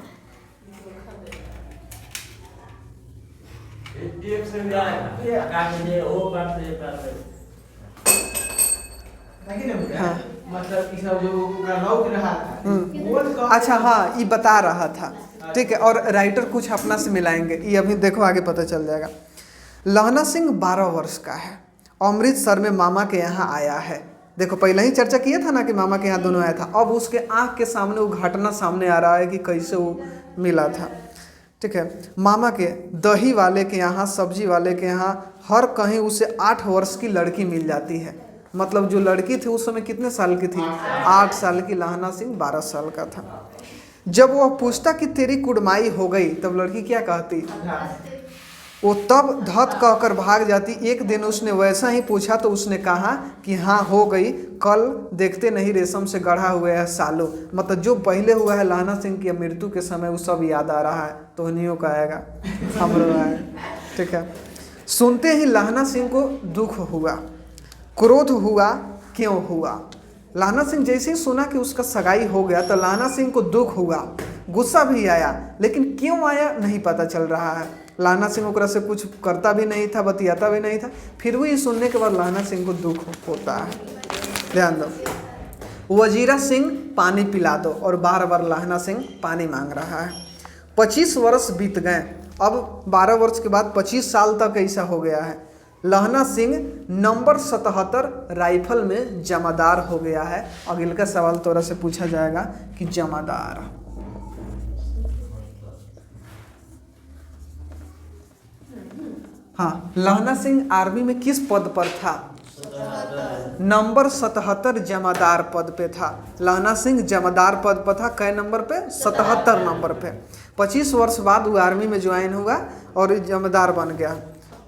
अच्छा, हाँ ये बता रहा था, ठीक है। और राइटर कुछ अपना से मिलाएंगे, ये अभी देखो आगे पता चल जाएगा। लहना सिंह 12 वर्ष का है, अमृतसर में मामा के यहाँ आया है। देखो पहले ही चर्चा किया था ना कि मामा के यहाँ दोनों आया था। अब उसके आँख के सामने वो घटना सामने आ रहा है कि कैसे वो मिला था, ठीक है। मामा के दही वाले के यहाँ, सब्जी वाले के यहाँ, हर कहीं उसे 8 वर्ष की लड़की मिल जाती है। मतलब जो लड़की थी उस समय कितने साल की थी? 8 साल की। लहना सिंह 12 साल का था। जब वह पूछता कि तेरी कुड़माई हो गई, तब लड़की क्या कहती? वो तब धत कहकर भाग जाती। एक दिन उसने वैसा ही पूछा तो उसने कहा कि हाँ हो गई, कल देखते नहीं रेशम से गढ़ा हुआ है सालों। मतलब जो पहले हुआ है लहना सिंह की मृत्यु के समय वो सब याद आ रहा है। तो उन्हीं का आएगा, हमरो है। ठीक है। सुनते ही लहना सिंह को दुख हुआ, क्रोध हुआ। क्यों हुआ? लहना सिंह जैसे ही सुना कि उसका सगाई हो गया तो लहना सिंह को दुख हुआ, गुस्सा भी आया, लेकिन क्यों आया नहीं पता चल रहा है। लहना सिंह ओकरा से कुछ करता भी नहीं था, बतियाता भी नहीं था, फिर भी सुनने के बाद लहना सिंह को दुख होता है। ध्यान दो। वजीरा सिंह पानी पिला दो, और बार बार लहना सिंह पानी मांग रहा है। 25 वर्ष बीत गए। अब 12 वर्ष के बाद 25 साल तक ऐसा हो गया है। लहना सिंह नंबर 77 राइफल में जमादार हो गया है। अगले का सवाल तोरा से पूछा जाएगा कि जमादार, हाँ, लहना सिंह आर्मी में किस पद पर था? नंबर 77 जमादार पद पे था। लहना सिंह जमादार पद पर था। कै नंबर पे? 77 नंबर पे। 25 वर्ष बाद वो आर्मी में ज्वाइन हुआ और जमादार बन गया।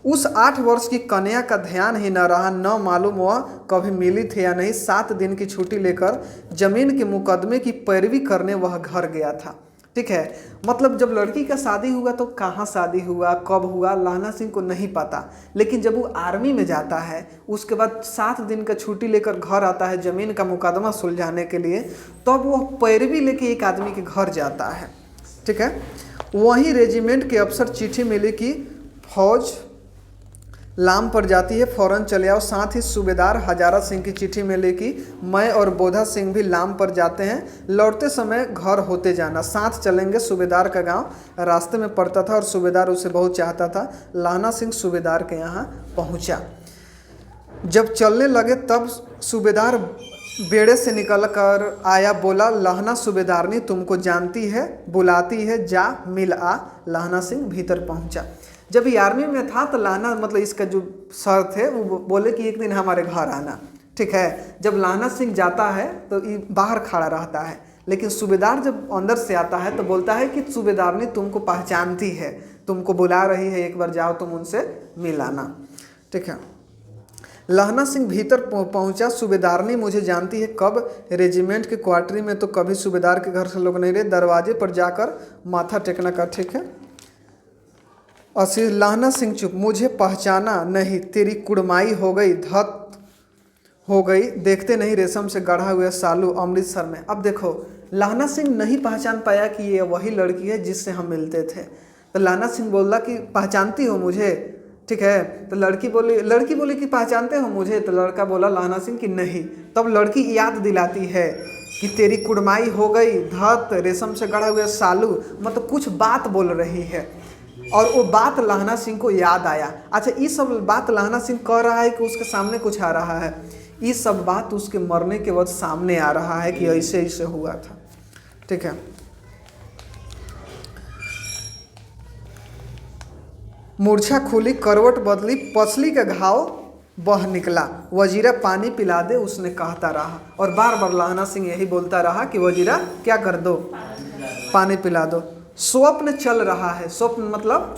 उस 8 वर्ष की कन्या का ध्यान ही न रहा, न मालूम वह कभी मिली थी या नहीं। 7 दिन की छुट्टी लेकर जमीन के मुकदमे की पैरवी करने वह घर गया था। ठीक है। मतलब जब लड़की का शादी हुआ तो कहाँ शादी हुआ, कब हुआ, लहना सिंह को नहीं पता। लेकिन जब वो आर्मी में जाता है उसके बाद 7 दिन का छुट्टी लेकर घर आता है जमीन का मुकदमा सुलझाने के लिए, तब वो पैरवी लेके एक आदमी के घर जाता है। ठीक है। वहीं रेजिमेंट के अफसर चिट्ठी मिली कि फौज लाम पर जाती है, फौरन चले आओ। साथ ही सूबेदार हजारा सिंह की चिट्ठी मिली कि मैं और बोधा सिंह भी लाम पर जाते हैं, लौटते समय घर होते जाना, साथ चलेंगे। सूबेदार का गांव रास्ते में पड़ता था और सूबेदार उसे बहुत चाहता था। लहना सिंह सूबेदार के यहाँ पहुँचा। जब चलने लगे तब सूबेदार बेड़े से निकल कर आया, बोला लहना सूबेदारनी तुमको जानती है, बुलाती है, जा मिल आ। लहना सिंह भीतर पहुँचा। जब ये आर्मी में था तो लहना, मतलब इसका जो सर थे वो बोले कि एक दिन हमारे घर आना। ठीक है। जब लहना सिंह जाता है तो ये बाहर खड़ा रहता है, लेकिन सूबेदार जब अंदर से आता है तो बोलता है कि सूबेदारनी तुमको पहचानती है, तुमको बुला रही है, एक बार जाओ तुम उनसे मिलाना। ठीक है। लहना सिंह भीतर पहुंचा। सूबेदारनी मुझे जानती है, कब? रेजिमेंट के क्वार्टरी में तो कभी सूबेदार के घर से लोग नहीं रहे, दरवाजे पर जाकर माथा टेकना का। ठीक है। लहना सिंह चुप। मुझे पहचाना नहीं, तेरी कुड़माई हो गई, धत हो गई, देखते नहीं रेशम से गढ़ा हुआ सालू अमृतसर में। अब देखो लहना सिंह नहीं पहचान पाया कि ये वही लड़की है जिससे हम मिलते थे। तो लहना सिंह बोला कि पहचानती हो मुझे? ठीक है। तो लड़की बोली कि पहचानते हो मुझे? तो लड़का बोला लहना सिंह कि नहीं। तब लड़की याद दिलाती है कि तेरी कुड़माई हो गई, धत रेशम से गढ़ा हुआ सालू, मतलब कुछ बात बोल रही है। और वो बात लहना सिंह को याद आया। अच्छा, ये सब बात लहना सिंह कह रहा है कि उसके सामने कुछ आ रहा है? ये सब बात उसके मरने के वक्त सामने आ रहा है कि ऐसे ऐसे हुआ था। ठीक है। मूर्छा खुली, करवट बदली, पसली का घाव बह निकला। वजीरा पानी पिला दे, उसने कहता रहा। और बार बार लहना सिंह यही बोलता रहा कि वजीरा क्या कर दो, पानी पिला दो। स्वप्न चल रहा है। स्वप्न मतलब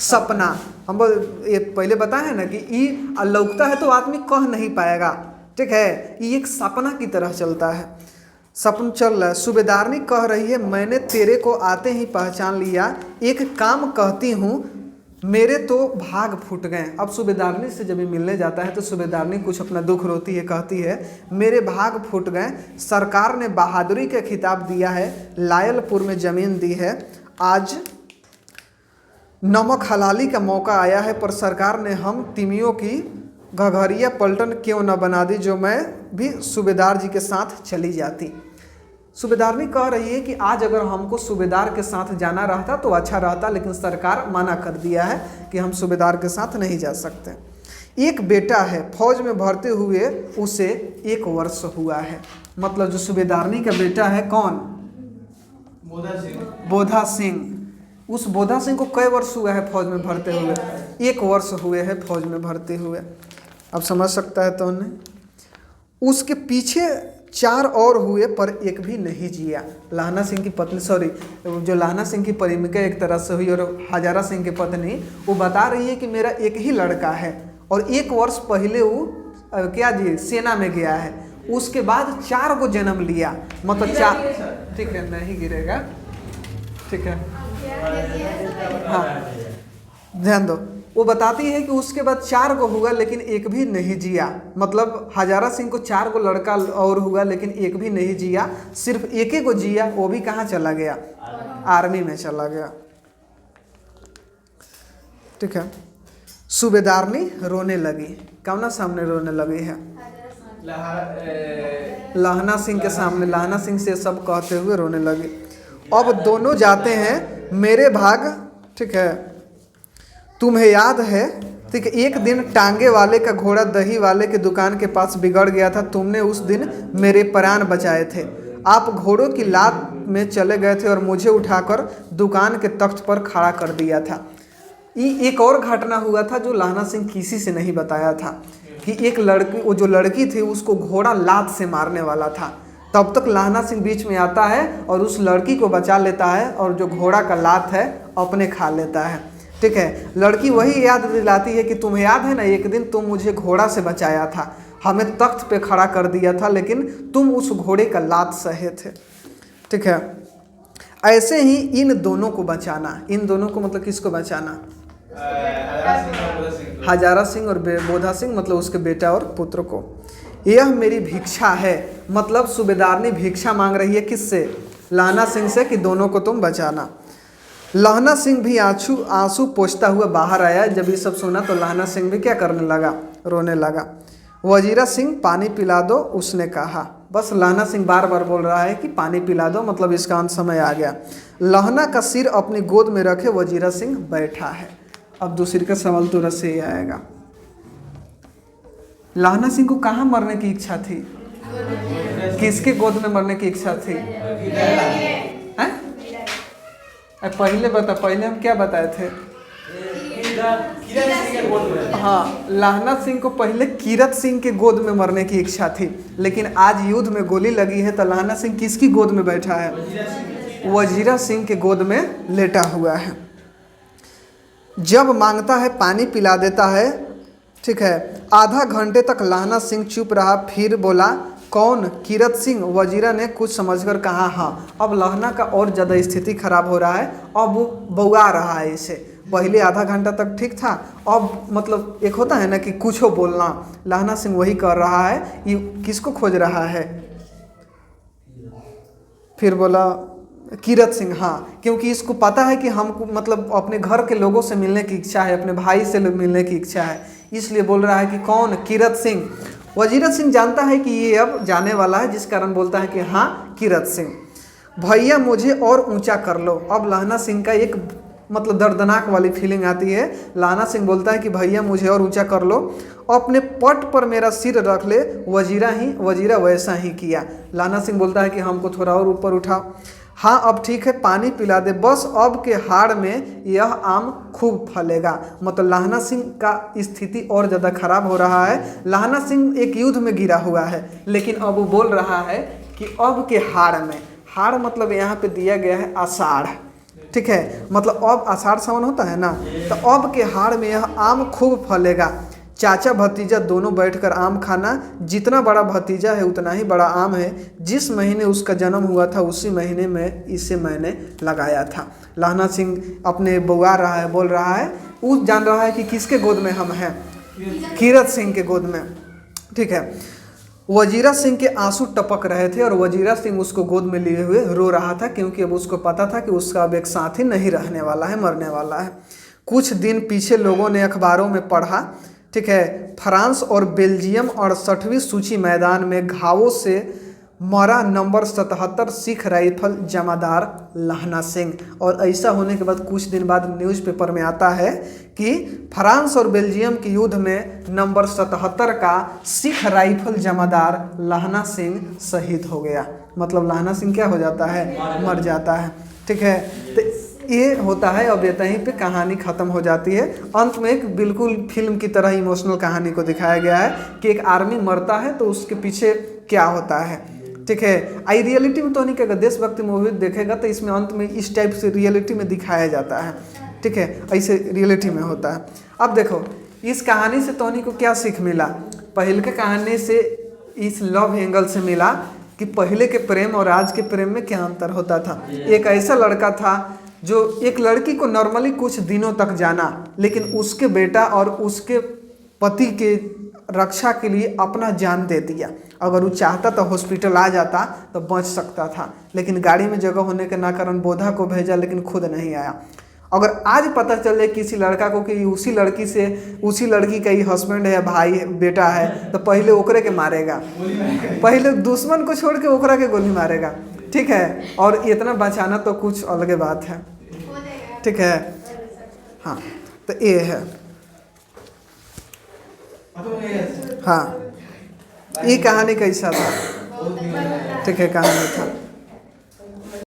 सपना। हम ये पहले बताए हैं ना कि ये लौकता है तो आदमी कह नहीं पाएगा। ठीक है। ये एक सपना की तरह चलता है, सपन चल रहा है। सूबेदारनी कह रही है, मैंने तेरे को आते ही पहचान लिया, एक काम कहती हूँ, मेरे तो भाग फूट गए। अब सूबेदारनी से जब ये मिलने जाता है तो सूबेदारनी कुछ अपना दुख रोती है, कहती है मेरे भाग फूट गए। सरकार ने बहादुरी का खिताब दिया है, लायलपुर में ज़मीन दी है, आज नमक हलाली का मौका आया है, पर सरकार ने हम तिमियों की घघरिया पलटन क्यों न बना दी, जो मैं भी सूबेदार जी के साथ चली जाती। सूबेदारनी कह रही है कि आज अगर हमको सूबेदार के साथ जाना रहता तो अच्छा रहता, लेकिन सरकार मना कर दिया है कि हम सूबेदार के साथ नहीं जा सकते। एक बेटा है, फौज में भर्ती हुए उसे 1 वर्ष हुआ है। मतलब जो सूबेदारनी का बेटा है कौन? बोधा सिंह। बोधा सिंह। उस बोधा सिंह को कई वर्ष हुआ है फौज में भर्ती हुए? 1 वर्ष हुए हैं फौज में भर्ती हुए। अब समझ सकता है तो नहीं। उसके पीछे 4 और हुए पर एक भी नहीं जिया। लहना सिंह की पत्नी, सॉरी, जो लहना सिंह की प्रेमिका एक तरह से हुई और हजारा सिंह की पत्नी, वो बता रही है कि मेरा एक ही लड़का है और 1 वर्ष पहले वो क्या जी सेना में गया है, उसके बाद 4 को जन्म लिया, मतलब 4। ठीक है, नहीं गिरेगा, ठीक है, हाँ ध्यान दो। वो बताती है कि उसके बाद 4 को हुआ लेकिन एक भी नहीं जिया, मतलब हजारा सिंह को 4 को लड़का और हुआ लेकिन एक भी नहीं जिया, सिर्फ एक ही को जिया, वो भी कहाँ चला गया, आर्मी में चला गया। ठीक है, सूबेदारनी रोने लगी। कौना सामने रोने लगी है? लहना सिंह के सामने, लहना सिंह से सब कहते हुए रोने लगी। अब दोनों जाते हैं मेरे भाग। ठीक है, तुम्हें याद है, ठीक है, एक दिन टांगे वाले का घोड़ा दही वाले की दुकान के पास बिगड़ गया था, तुमने उस दिन मेरे प्राण बचाए थे। आप घोड़ों की लात में चले गए थे और मुझे उठाकर दुकान के तख्त पर खड़ा कर दिया था। ये एक और घटना हुआ था जो लहना सिंह किसी से नहीं बताया था कि एक लड़की, वो जो लड़की थी उसको घोड़ा लात से मारने वाला था। तब तक लहना सिंह बीच में आता है और उस लड़की को बचा लेता है और जो घोड़ा का लात है अपने खा लेता है। ठीक है, लड़की वही याद दिलाती है कि तुम्हें याद है ना, एक दिन तुम मुझे घोड़ा से बचाया था, हमें तख्त पे खड़ा कर दिया था, लेकिन तुम उस घोड़े का लात सहे थे। ठीक है, ऐसे ही इन दोनों को बचाना। इन दोनों को मतलब किसको बचाना? हजारा सिंह और बोधा सिंह, मतलब उसके बेटा और पुत्र को। यह मेरी भिक्षा है, मतलब सूबेदारनी भिक्षा मांग रही है किससे? लहना सिंह से, कि दोनों को तुम बचाना। लहना सिंह भी आंसू पोंछता हुआ बाहर आया। जब ये सब सुना तो लहना सिंह भी क्या करने लगा? रोने लगा। वजीरा सिंह पानी पिला दो, उसने कहा। बस लहना सिंह बार बार बोल रहा है कि पानी पिला दो, मतलब इसका अंत समय आ गया। लहना का सिर अपनी गोद में रखे वजीरा सिंह बैठा है। अब दूसरी का सवाल तुरंत से ही आएगा, लहना सिंह को कहाँ मरने की इच्छा थी? किसके गोद में मरने की इच्छा थी? पहले बता, पहले हम क्या बताए थे? हाँ, लहना सिंह को पहले कीरत सिंह के गोद में मरने की इच्छा थी, लेकिन आज युद्ध में गोली लगी है तो लहना सिंह किसकी गोद में बैठा है? वजीरा सिंह के गोद में लेटा हुआ है। जब मांगता है पानी पिला देता है। ठीक है, आधा घंटे तक लहना सिंह चुप रहा, फिर बोला, कौन? कीरत सिंह। वजीरा ने कुछ समझकर कहा, हाँ। अब लहना का और ज़्यादा स्थिति खराब हो रहा है, अब वो बौआ रहा है इसे। पहले आधा घंटा तक ठीक था, अब मतलब एक होता है ना कि कुछ हो बोलना, लहना सिंह वही कर रहा है। ये किसको खोज रहा है? फिर बोला कीरत सिंह, हाँ, क्योंकि इसको पता है कि हमको मतलब अपने घर के लोगों से मिलने की इच्छा है, अपने भाई से मिलने की इच्छा है, इसलिए बोल रहा है कि कौन? कीरत सिंह। वजीरा सिंह जानता है कि ये अब जाने वाला है, जिस कारण बोलता है कि हाँ कीरत सिंह। भैया मुझे और ऊंचा कर लो। अब लहना सिंह का एक मतलब दर्दनाक वाली फीलिंग आती है। लहना सिंह बोलता है कि भैया मुझे और ऊंचा कर लो, अपने पट पर मेरा सिर रख ले। वजीरा वैसा ही किया। लहना सिंह बोलता है कि हमको थोड़ा और ऊपर उठाओ। हाँ अब ठीक है, पानी पिला दे, बस अब के हाड़ में यह आम खूब फलेगा। मतलब लहना सिंह का स्थिति और ज़्यादा खराब हो रहा है। लहना सिंह एक युद्ध में गिरा हुआ है, लेकिन अब वो बोल रहा है कि अब के हाड़ में, हाड़ मतलब यहाँ पे दिया गया है आषाढ़। ठीक है, मतलब अब आषाढ़ सावन होता है ना, तो अब के हाड़ में यह आम खूब फलेगा। चाचा भतीजा दोनों बैठकर आम खाना। जितना बड़ा भतीजा है उतना ही बड़ा आम है। जिस महीने उसका जन्म हुआ था उसी महीने में इसे मैंने लगाया था। लहना सिंह अपने बौआ रहा है, बोल रहा है, वो जान रहा है कि किसके गोद में हम हैं? कीरत सिंह के गोद में। ठीक है, वजीरा सिंह के आंसू टपक रहे थे और वजीरा सिंह उसको गोद में लिए हुए रो रहा था, क्योंकि अब उसको पता था कि उसका अब एक साथी नहीं रहने वाला है, मरने वाला है। कुछ दिन पीछे लोगों ने अखबारों में पढ़ा, ठीक है, फ्रांस और बेल्जियम 68वीं सूची मैदान में घावों से मरा नंबर 77 सिख राइफल जमादार लहना सिंह। और ऐसा होने के बाद कुछ दिन बाद न्यूज़पेपर में आता है कि फ्रांस और बेल्जियम के युद्ध में नंबर 77 का सिख राइफल जमादार लहना सिंह शहीद हो गया। मतलब लहना सिंह क्या हो जाता है? मर जाता है। ठीक है, तो ये होता है। अब यहीं पे कहानी ख़त्म हो जाती है। अंत में एक बिल्कुल फिल्म की तरह इमोशनल कहानी को दिखाया गया है कि एक आर्मी मरता है तो उसके पीछे क्या होता है। ठीक है, आई रियलिटी में तो नहीं कहेगा, देशभक्ति मूवी देखेगा तो इसमें अंत में इस टाइप से रियलिटी में दिखाया जाता है। ठीक है, ऐसे रियलिटी में होता है। अब देखो इस कहानी से टोनी को क्या सीख मिला। पहले के कहानी से इस लव एंगल से मिला कि पहले के प्रेम और आज के प्रेम में क्या अंतर होता था। एक ऐसा लड़का था जो एक लड़की को नॉर्मली कुछ दिनों तक जाना, लेकिन उसके बेटा और उसके पति के रक्षा के लिए अपना जान दे दिया। अगर वो चाहता तो हॉस्पिटल आ जाता तो बच सकता था, लेकिन गाड़ी में जगह होने के ना कारण बोधा को भेजा, लेकिन खुद नहीं आया। अगर आज पता चले किसी लड़का को कि उसी लड़की से उसी लड़की का ही हस्बैंड है, भाई है, बेटा है, तो पहले ओकरे के मारेगा, पहले दुश्मन को छोड़ के ओकरा के गोली मारेगा। ठीक है, और इतना बचाना तो कुछ अलग बात है। ठीक है, हाँ तो ये है। हाँ, ये कहानी कैसा था। ठीक है, कहानी था।